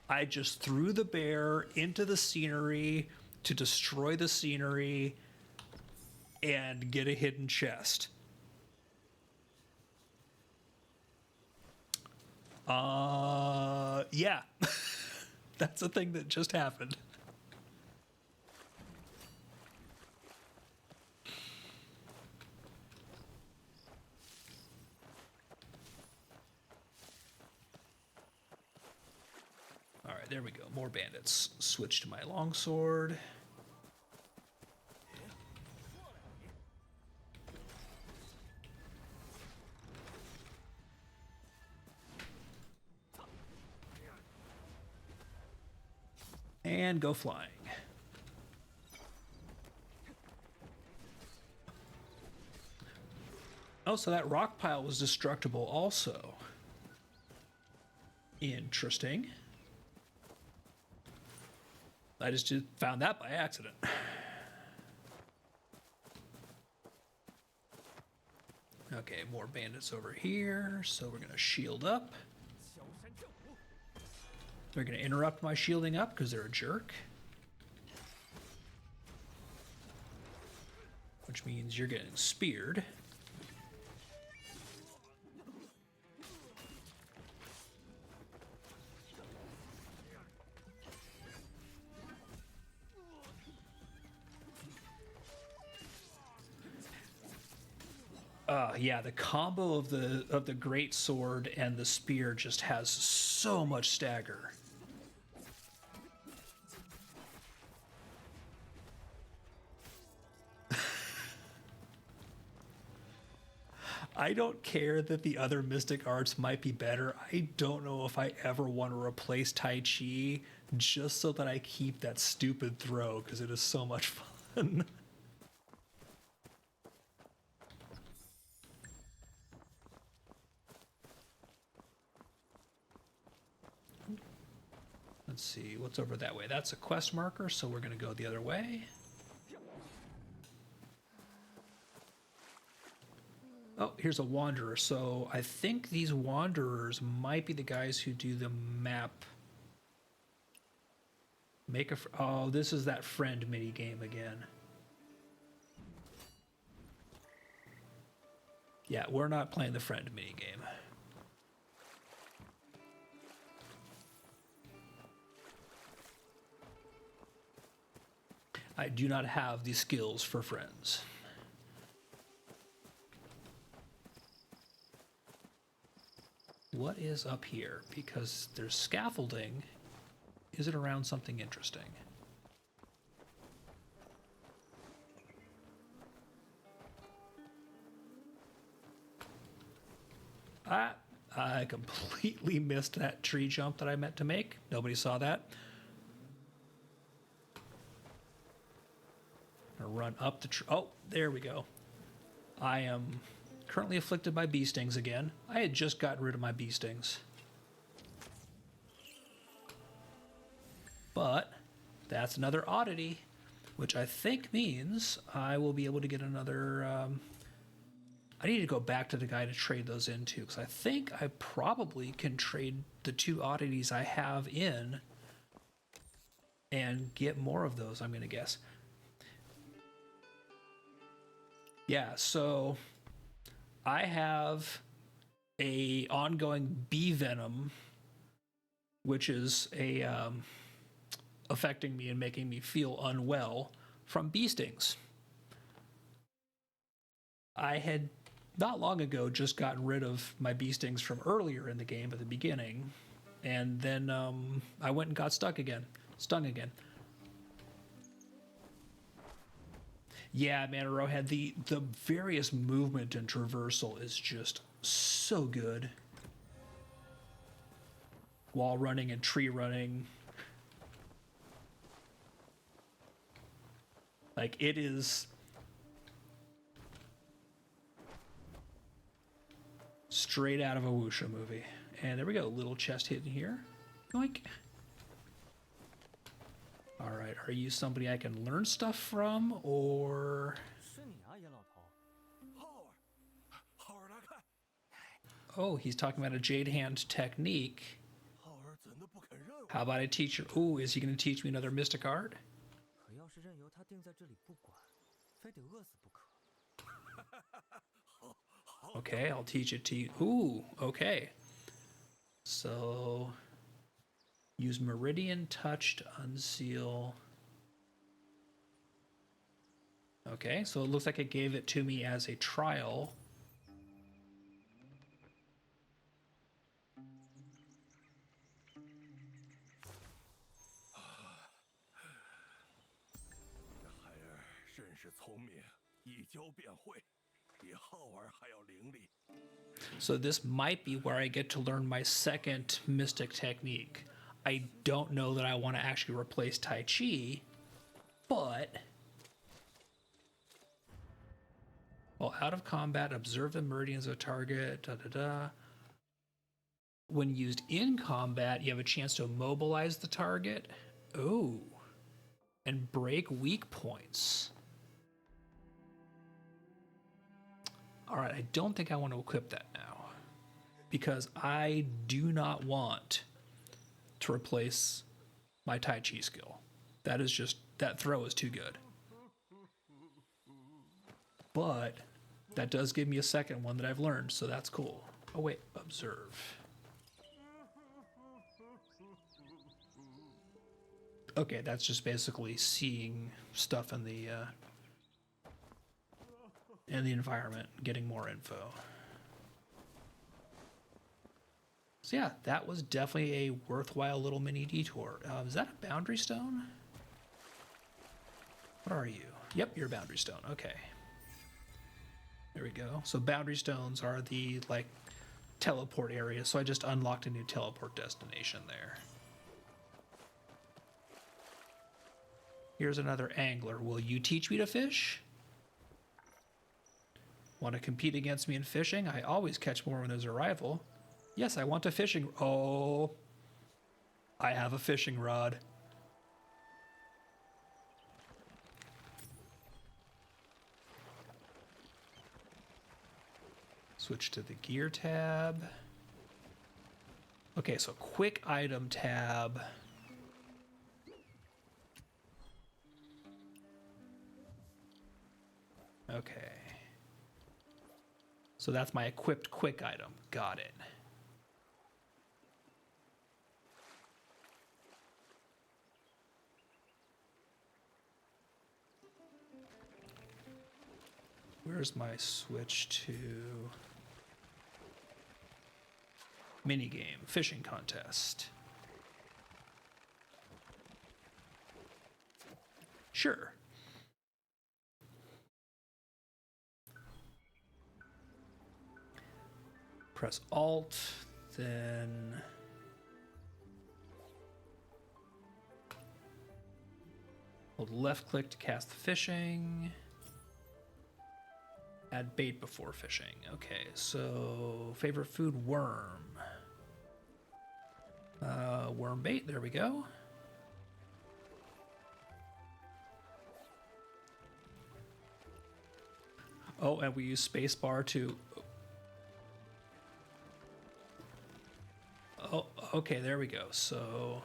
I just threw the bear into the scenery to destroy the scenery and get a hidden chest. Yeah. That's a thing that just happened. All right, there we go. More bandits. Switch to my longsword. And go flying. Oh, so that rock pile was destructible also. Interesting. I just found that by accident. Okay, more bandits over here, so we're gonna shield up. They're gonna interrupt my shielding up because they're a jerk. Which means you're getting speared. Yeah, the combo of the great sword and the spear just has so much stagger. I don't care that the other mystic arts might be better. I don't know if I ever want to replace Tai Chi just so that I keep that stupid throw because it is so much fun. Let's see, what's over that way? That's a quest marker, so we're going to go the other way. Oh, here's a wanderer. So I think these wanderers might be the guys who do the map. Oh, this is that friend mini game again. Yeah, we're not playing the friend minigame. I do not have the skills for friends. What is up here? Because there's scaffolding. Is it around something interesting? I completely missed that tree jump that I meant to make. Nobody saw that. I'm gonna run up the tree. Oh, there we go. I am currently afflicted by bee stings again. I had just gotten rid of my bee stings. But that's another oddity, which I think means I will be able to get another... I need to go back to the guy to trade those into, because I think I probably can trade the 2 oddities I have in and get more of those, I'm going to guess. Yeah, so I have a ongoing bee venom, which is a affecting me and making me feel unwell from bee stings. I had not long ago just gotten rid of my bee stings from earlier in the game at the beginning, and then I went and got stung again. Yeah, man, Arrowhead, the various movement and traversal is just so good. Wall running and tree running. Like, it is straight out of a Wuxia movie. And there we go, little chest hidden here. Yoink. All right, are you somebody I can learn stuff from, or... Oh, he's talking about a jade hand technique. How about I teach you? Ooh, is he going to teach me another mystic art? Okay, I'll teach it to you. Ooh, okay. So, use Meridian Touch to unseal. Okay, so it looks like it gave it to me as a trial. So this might be where I get to learn my second mystic technique. I don't know that I want to actually replace Tai Chi, but... While out of combat, observe the meridians of a target, When used in combat, you have a chance to immobilize the target. Oh. And break weak points. All right, I don't think I want to equip that now, because I do not want to replace my Tai Chi skill. That is just, that throw is too good. But that does give me a second one that I've learned, so that's cool. Oh wait, observe. Okay, that's just basically seeing stuff in the environment, getting more info. So yeah, that was definitely a worthwhile little mini detour. Is that a boundary stone? What are you? Yep, you're a boundary stone. Okay. There we go. So boundary stones are the, like, teleport area. So I just unlocked a new teleport destination there. Here's another angler. Will you teach me to fish? Want to compete against me in fishing? I always catch more when there's a rival. Yes, I want a fishing... Oh, I have a fishing rod. Switch to the gear tab. Okay, so quick item tab. Okay. So that's my equipped quick item. Got it. Where's my switch to minigame, fishing contest? Sure. Press Alt, then hold left click to cast the fishing. Add bait before fishing. Okay, so favorite food, worm. Worm bait, there we go. Oh, and we use spacebar to... Oh, okay, there we go. So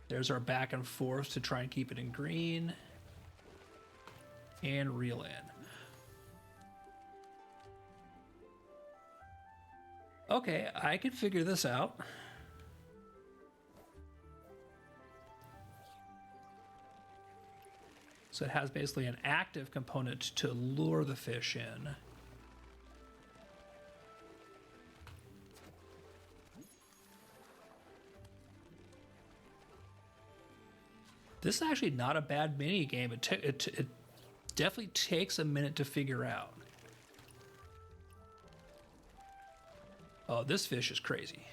there's our back and forth to try and keep it in green. And reel in. Okay, I can figure this out. So it has basically an active component to lure the fish in. This is actually not a bad mini game. It definitely takes a minute to figure out. Oh, this fish is crazy.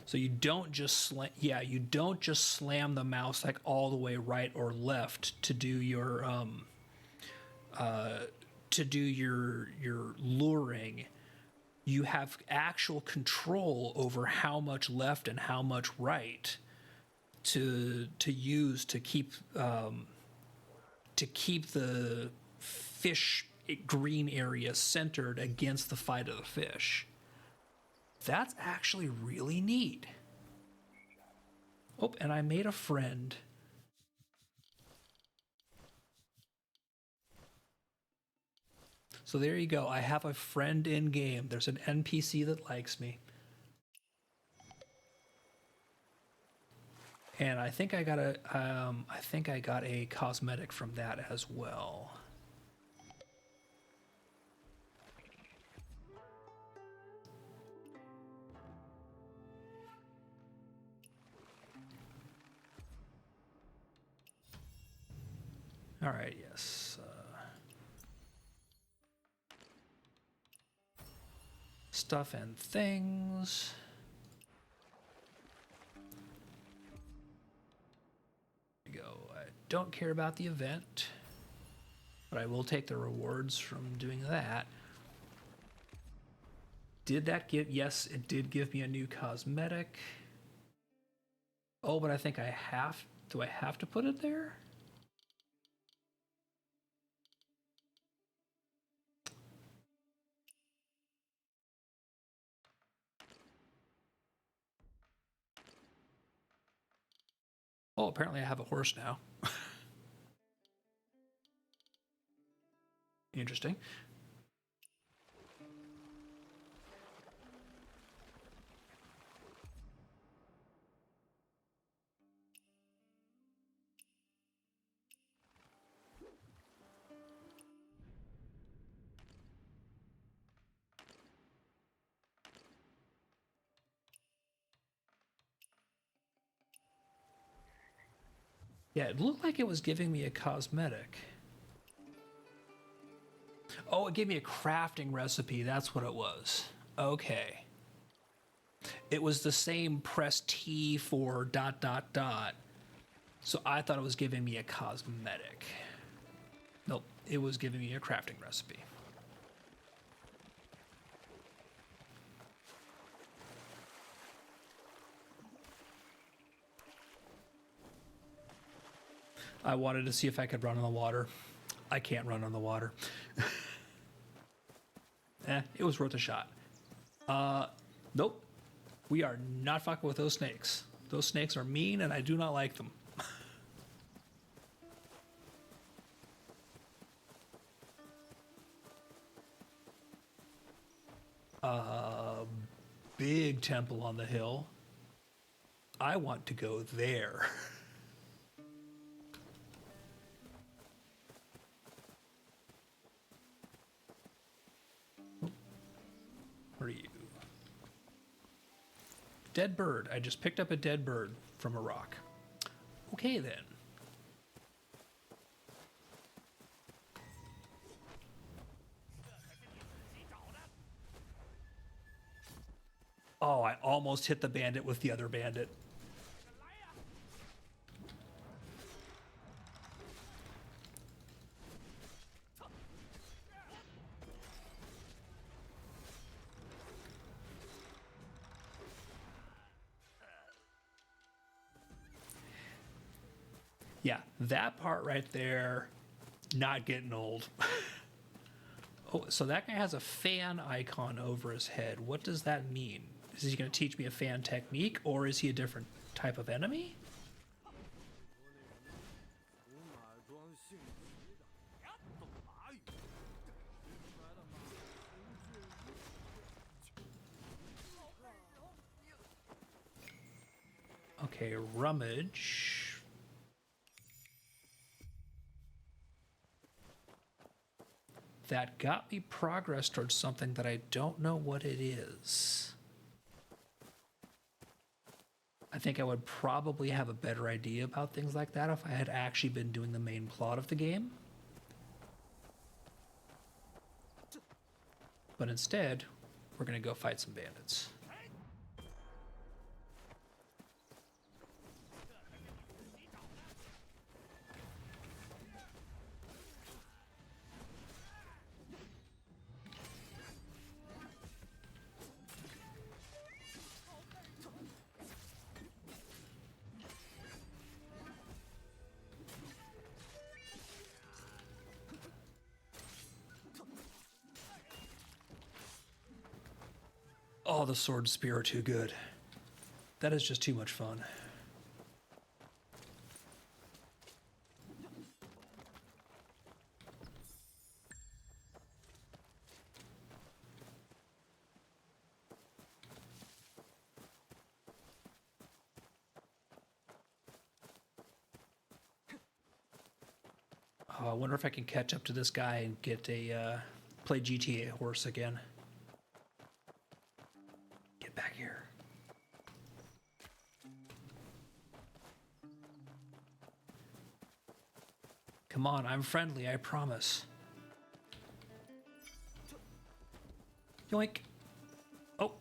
So you don't just slam the mouse like all the way right or left to do your luring. You have actual control over how much left and how much right to use to keep the fish green area centered against the fight of the fish. That's actually really neat. Oh, and I made a friend. So there you go. I have a friend in game. There's an NPC that likes me. And I think I got a cosmetic from that as well. All right, yes. Stuff and things. There you go. I don't care about the event, but I will take the rewards from doing that. Did that give... Yes, it did give me a new cosmetic. Oh, but I think I have... Do I have to put it there? Oh, apparently I have a horse now. Interesting. Yeah, it looked like it was giving me a cosmetic. Oh, it gave me a crafting recipe. That's what it was. Okay. It was the same press T for ... So I thought it was giving me a cosmetic. Nope, it was giving me a crafting recipe. I wanted to see if I could run on the water. I can't run on the water. It was worth a shot. Nope. We are not fucking with those snakes. Those snakes are mean and I do not like them. temple on the hill. I want to go there. Where are you? Dead bird. I just picked up a dead bird from a rock. Okay, then. Oh, I almost hit the bandit with the other bandit. Yeah, that part right there, not getting old. Oh, so that guy has a fan icon over his head. What does that mean? Is he going to teach me a fan technique, or is he a different type of enemy? Okay, rummage. That got me progress towards something that I don't know what it is. I think I would probably have a better idea about things like that if I had actually been doing the main plot of the game. But instead, we're going to go fight some bandits. Oh, the sword and spear are too good. That is just too much fun. Oh, I wonder if I can catch up to this guy and get a play GTA horse again. Get back here. Come on, I'm friendly, I promise. Yoink. Oh.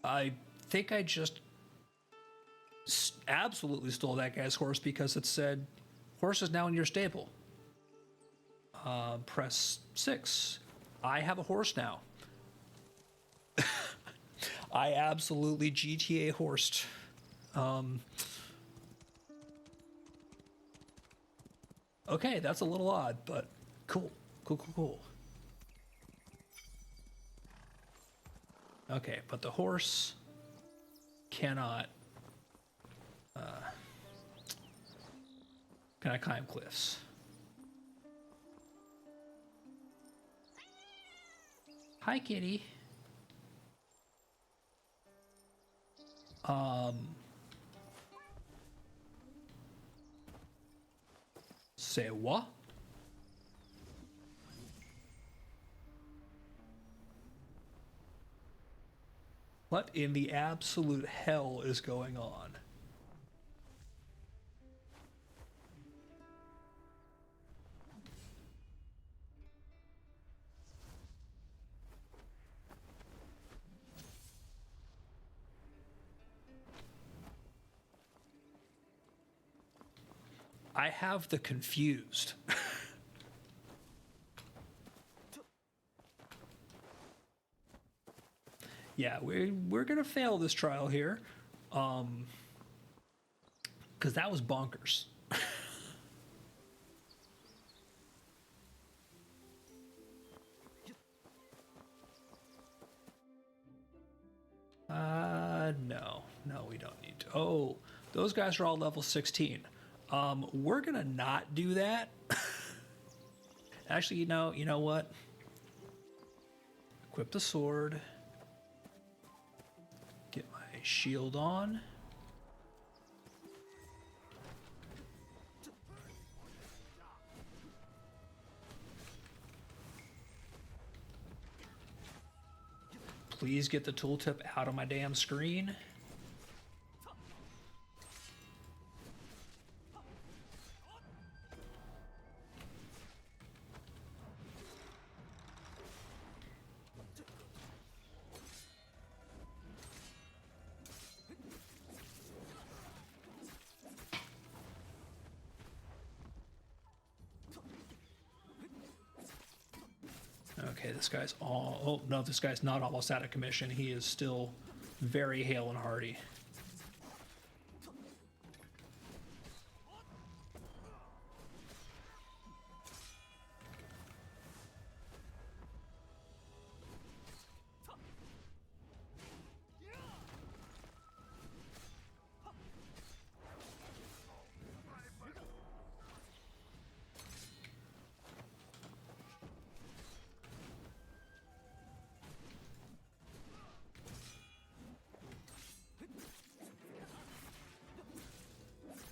I think I just absolutely stole that guy's horse because it said, horse is now in your stable. Press 6. I have a horse now. I absolutely GTA horsed. Okay, that's a little odd, but cool. Cool. Okay, but the horse cannot climb cliffs. Hi, kitty. Say what? What in the absolute hell is going on? I have the confused. Yeah, we're gonna fail this trial here, because that was bonkers. No, we don't need to. Oh, those guys are all level 16. We're gonna not do that. Actually, you know what? Equip the sword. shield on. Please get the tooltip out of my damn screen. Okay, this guy's oh no, this guy's not almost out of commission. He is still very hale and hearty.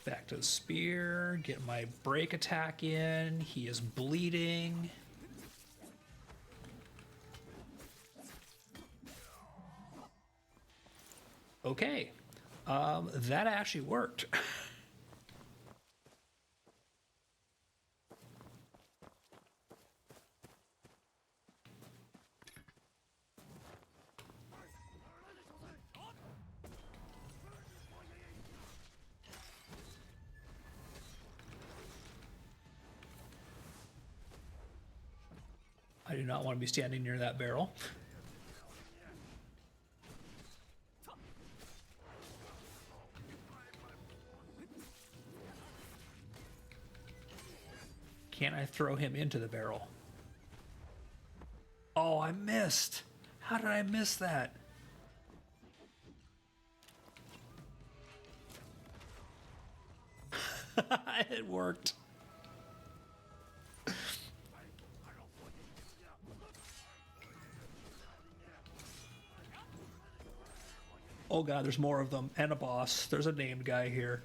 Back to the spear, get my break attack in. He is bleeding. Okay, that actually worked. I do not want to be standing near that barrel. Can I throw him into the barrel? Oh, I missed. How did I miss that? It worked. Oh god, there's more of them. And a boss. There's a named guy here.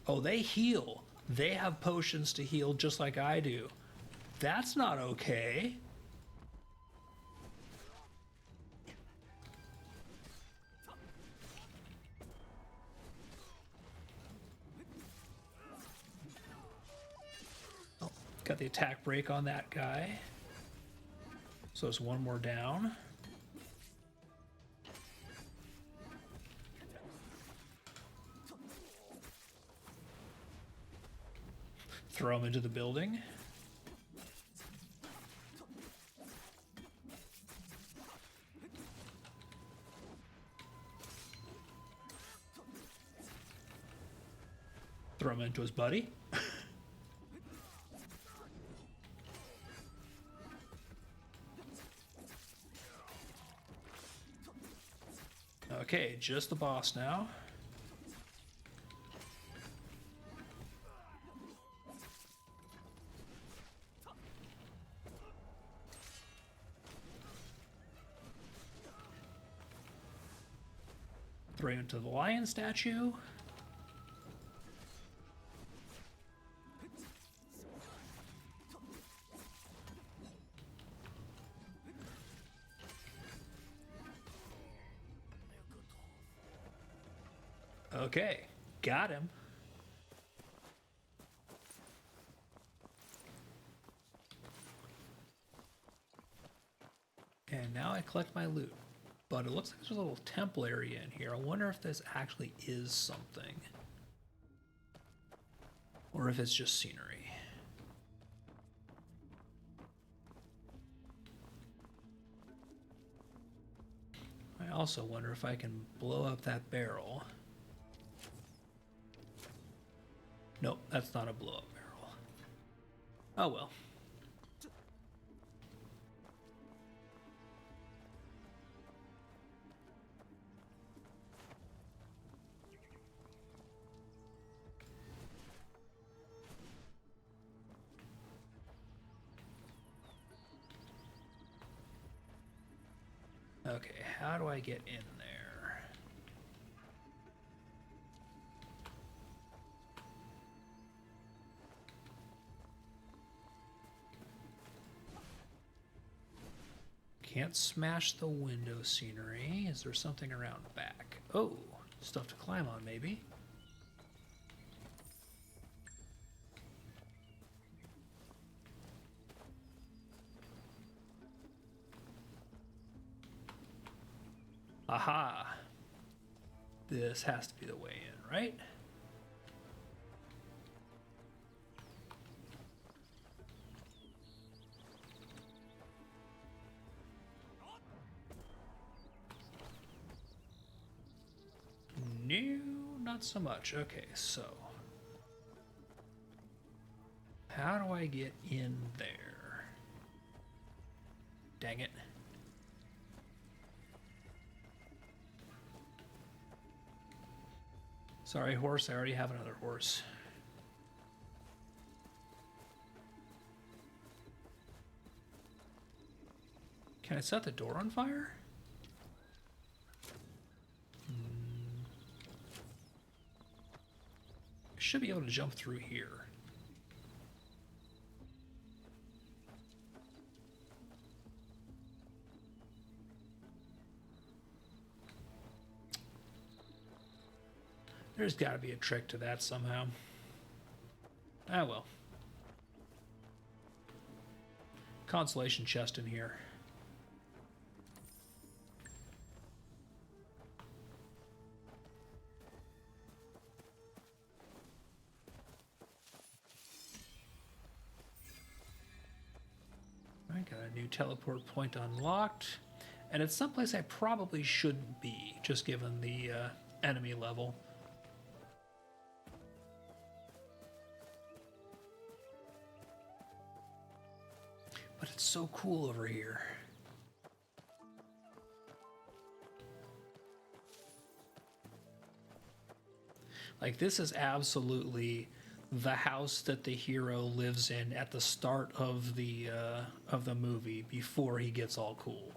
Oh, they heal. They have potions to heal just like I do. That's not okay. Oh, got the attack break on that guy. So it's one more down. Throw him into the building. Throw him into his buddy. Okay, just the boss now. Throw him into the lion statue. Okay, got him. And now I collect my loot. But it looks like there's a little temple area in here. I wonder if this actually is something. Or if it's just scenery. I also wonder if I can blow up that barrel. Nope, that's not a blow-up barrel. Oh well. Okay, how do I get in there? Can't smash the window scenery. Is there something around back? Oh, stuff to climb on maybe. Aha! This has to be the way in, right? No, not so much. Okay, so how do I get in there? Dang it. Sorry, horse, I already have another horse. Can I set the door on fire? I should be able to jump through here. There's got to be a trick to that somehow. Ah, well. Consolation chest in here. I got a new teleport point unlocked. And it's someplace I probably shouldn't be, just given the enemy level. But it's so cool over here. Like, this is absolutely the house that the hero lives in at the start of the movie before he gets all cool.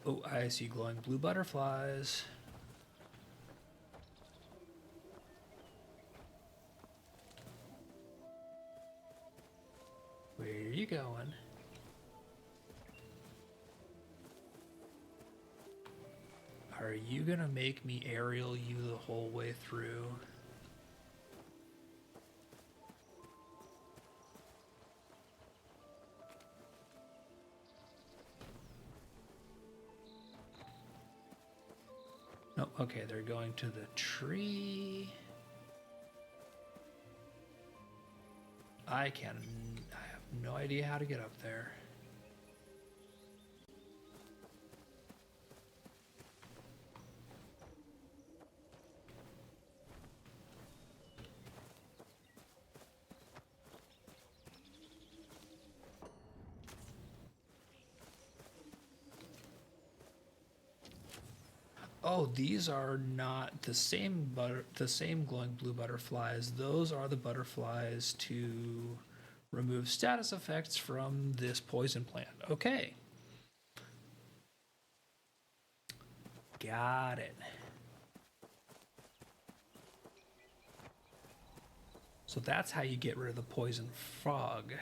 Oh, I see glowing blue butterflies. Where are you going? Are you gonna make me aerial you the whole way through? Nope, okay, they're going to the tree. I have no idea how to get up there. Oh, these are not the same glowing blue butterflies. Those are the butterflies to remove status effects from this poison plant. Okay. Got it. So that's how you get rid of the poison frog.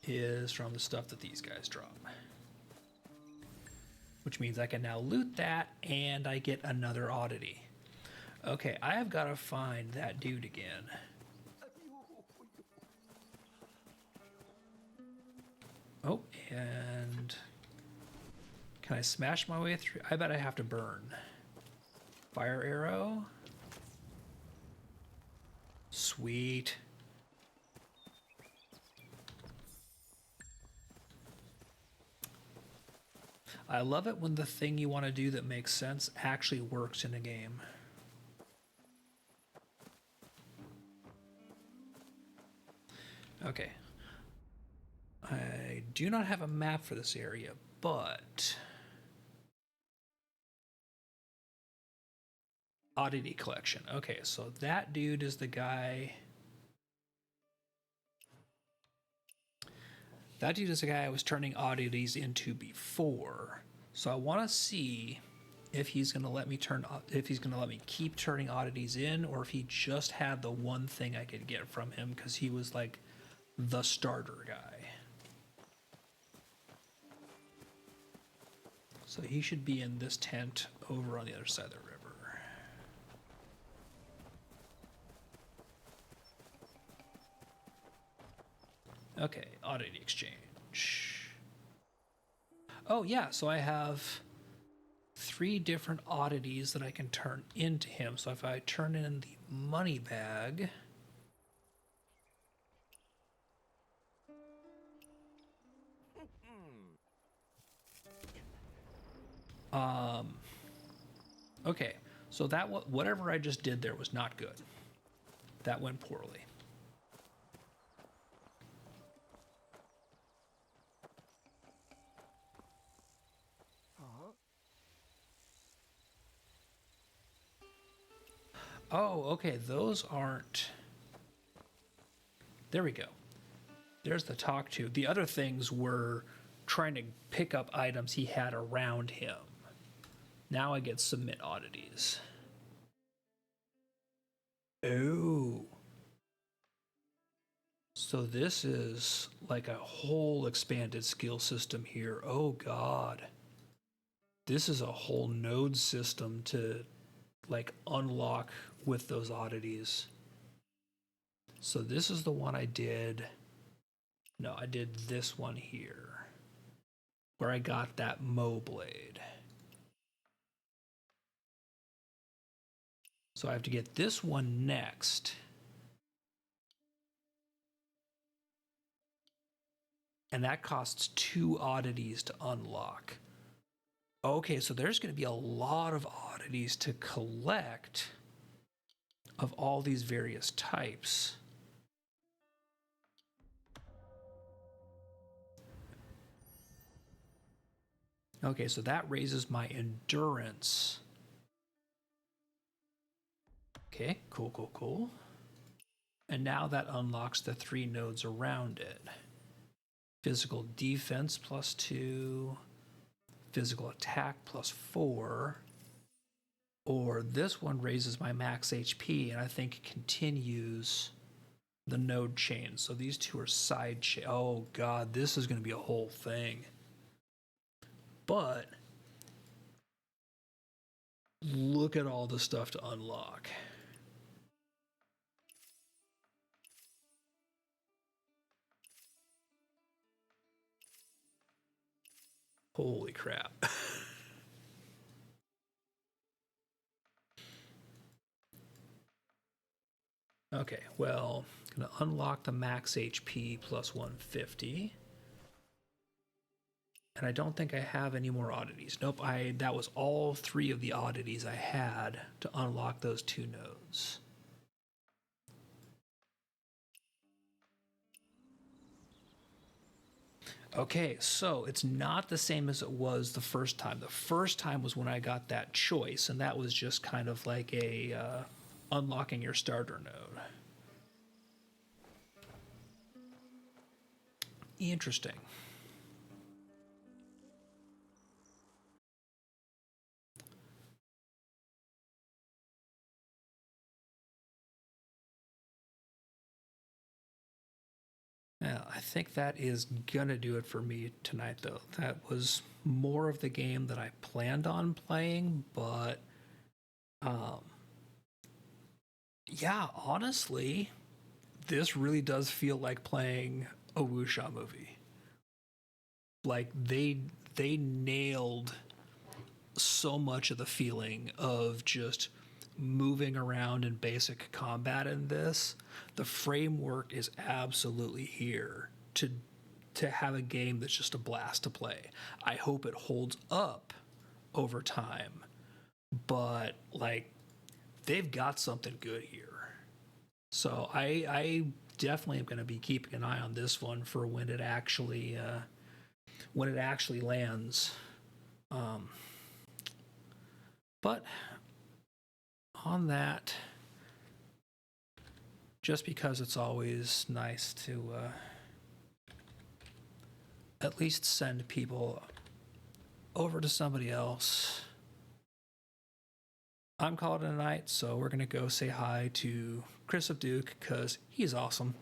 Is from the stuff that these guys drop. Which means I can now loot that and I get another oddity. Okay, I have got to find that dude again. Oh, and can I smash my way through? I bet I have to burn. Fire arrow. Sweet. I love it when the thing you want to do that makes sense actually works in a game. Okay. I do not have a map for this area, but oddity collection. Okay, so that dude is the guy. That dude is the guy I was turning oddities into before. So I want to see if he's going to let me keep turning oddities in, or if he just had the one thing I could get from him because he was like the starter guy. So he should be in this tent over on the other side of the river. Okay, oddity exchange. Oh yeah, so I have 3 different oddities that I can turn into him. So if I turn in the money bag, okay, so that whatever I just did there was not good. That went poorly. Oh, okay, those aren't... There we go. There's the talk to. The other things were trying to pick up items he had around him. Now I get submit oddities. Oh. So this is like a whole expanded skill system here. Oh God. This is a whole node system to like unlock with those oddities. So this is the one I did. No, I did this one here where I got that Mo blade. So I have to get this one next. And that costs 2 oddities to unlock. Okay, so there's going to be a lot of oddities to collect of all these various types. Okay, so that raises my endurance. Okay, cool, cool, cool. And now that unlocks the 3 nodes around it. Physical defense +2, physical attack +4, or this one raises my max HP and I think continues the node chain. So these 2 are side chain. Oh God, this is going to be a whole thing. But look at all the stuff to unlock. Holy crap. Okay, well, gonna unlock the max HP +150. And I don't think I have any more oddities. Nope, that was all 3 of the oddities I had to unlock those 2 nodes. Okay, so it's not the same as it was the first time. The first time was when I got that choice, and that was just kind of like a unlocking your starter node. Interesting. Yeah, I think that is gonna do it for me tonight, though. That was more of the game that I planned on playing, but yeah, honestly, this really does feel like playing a Wuxia movie. Like they nailed so much of the feeling of just moving around in basic combat in this. The framework is absolutely here to have a game that's just a blast to play. I hope it holds up over time, but like they've got something good here. So I definitely am going to be keeping an eye on this one for when it actually lands. But on that, just because it's always nice to at least send people over to somebody else, I'm calling it a night, so we're going to go say hi to Chris of Duke because he's awesome.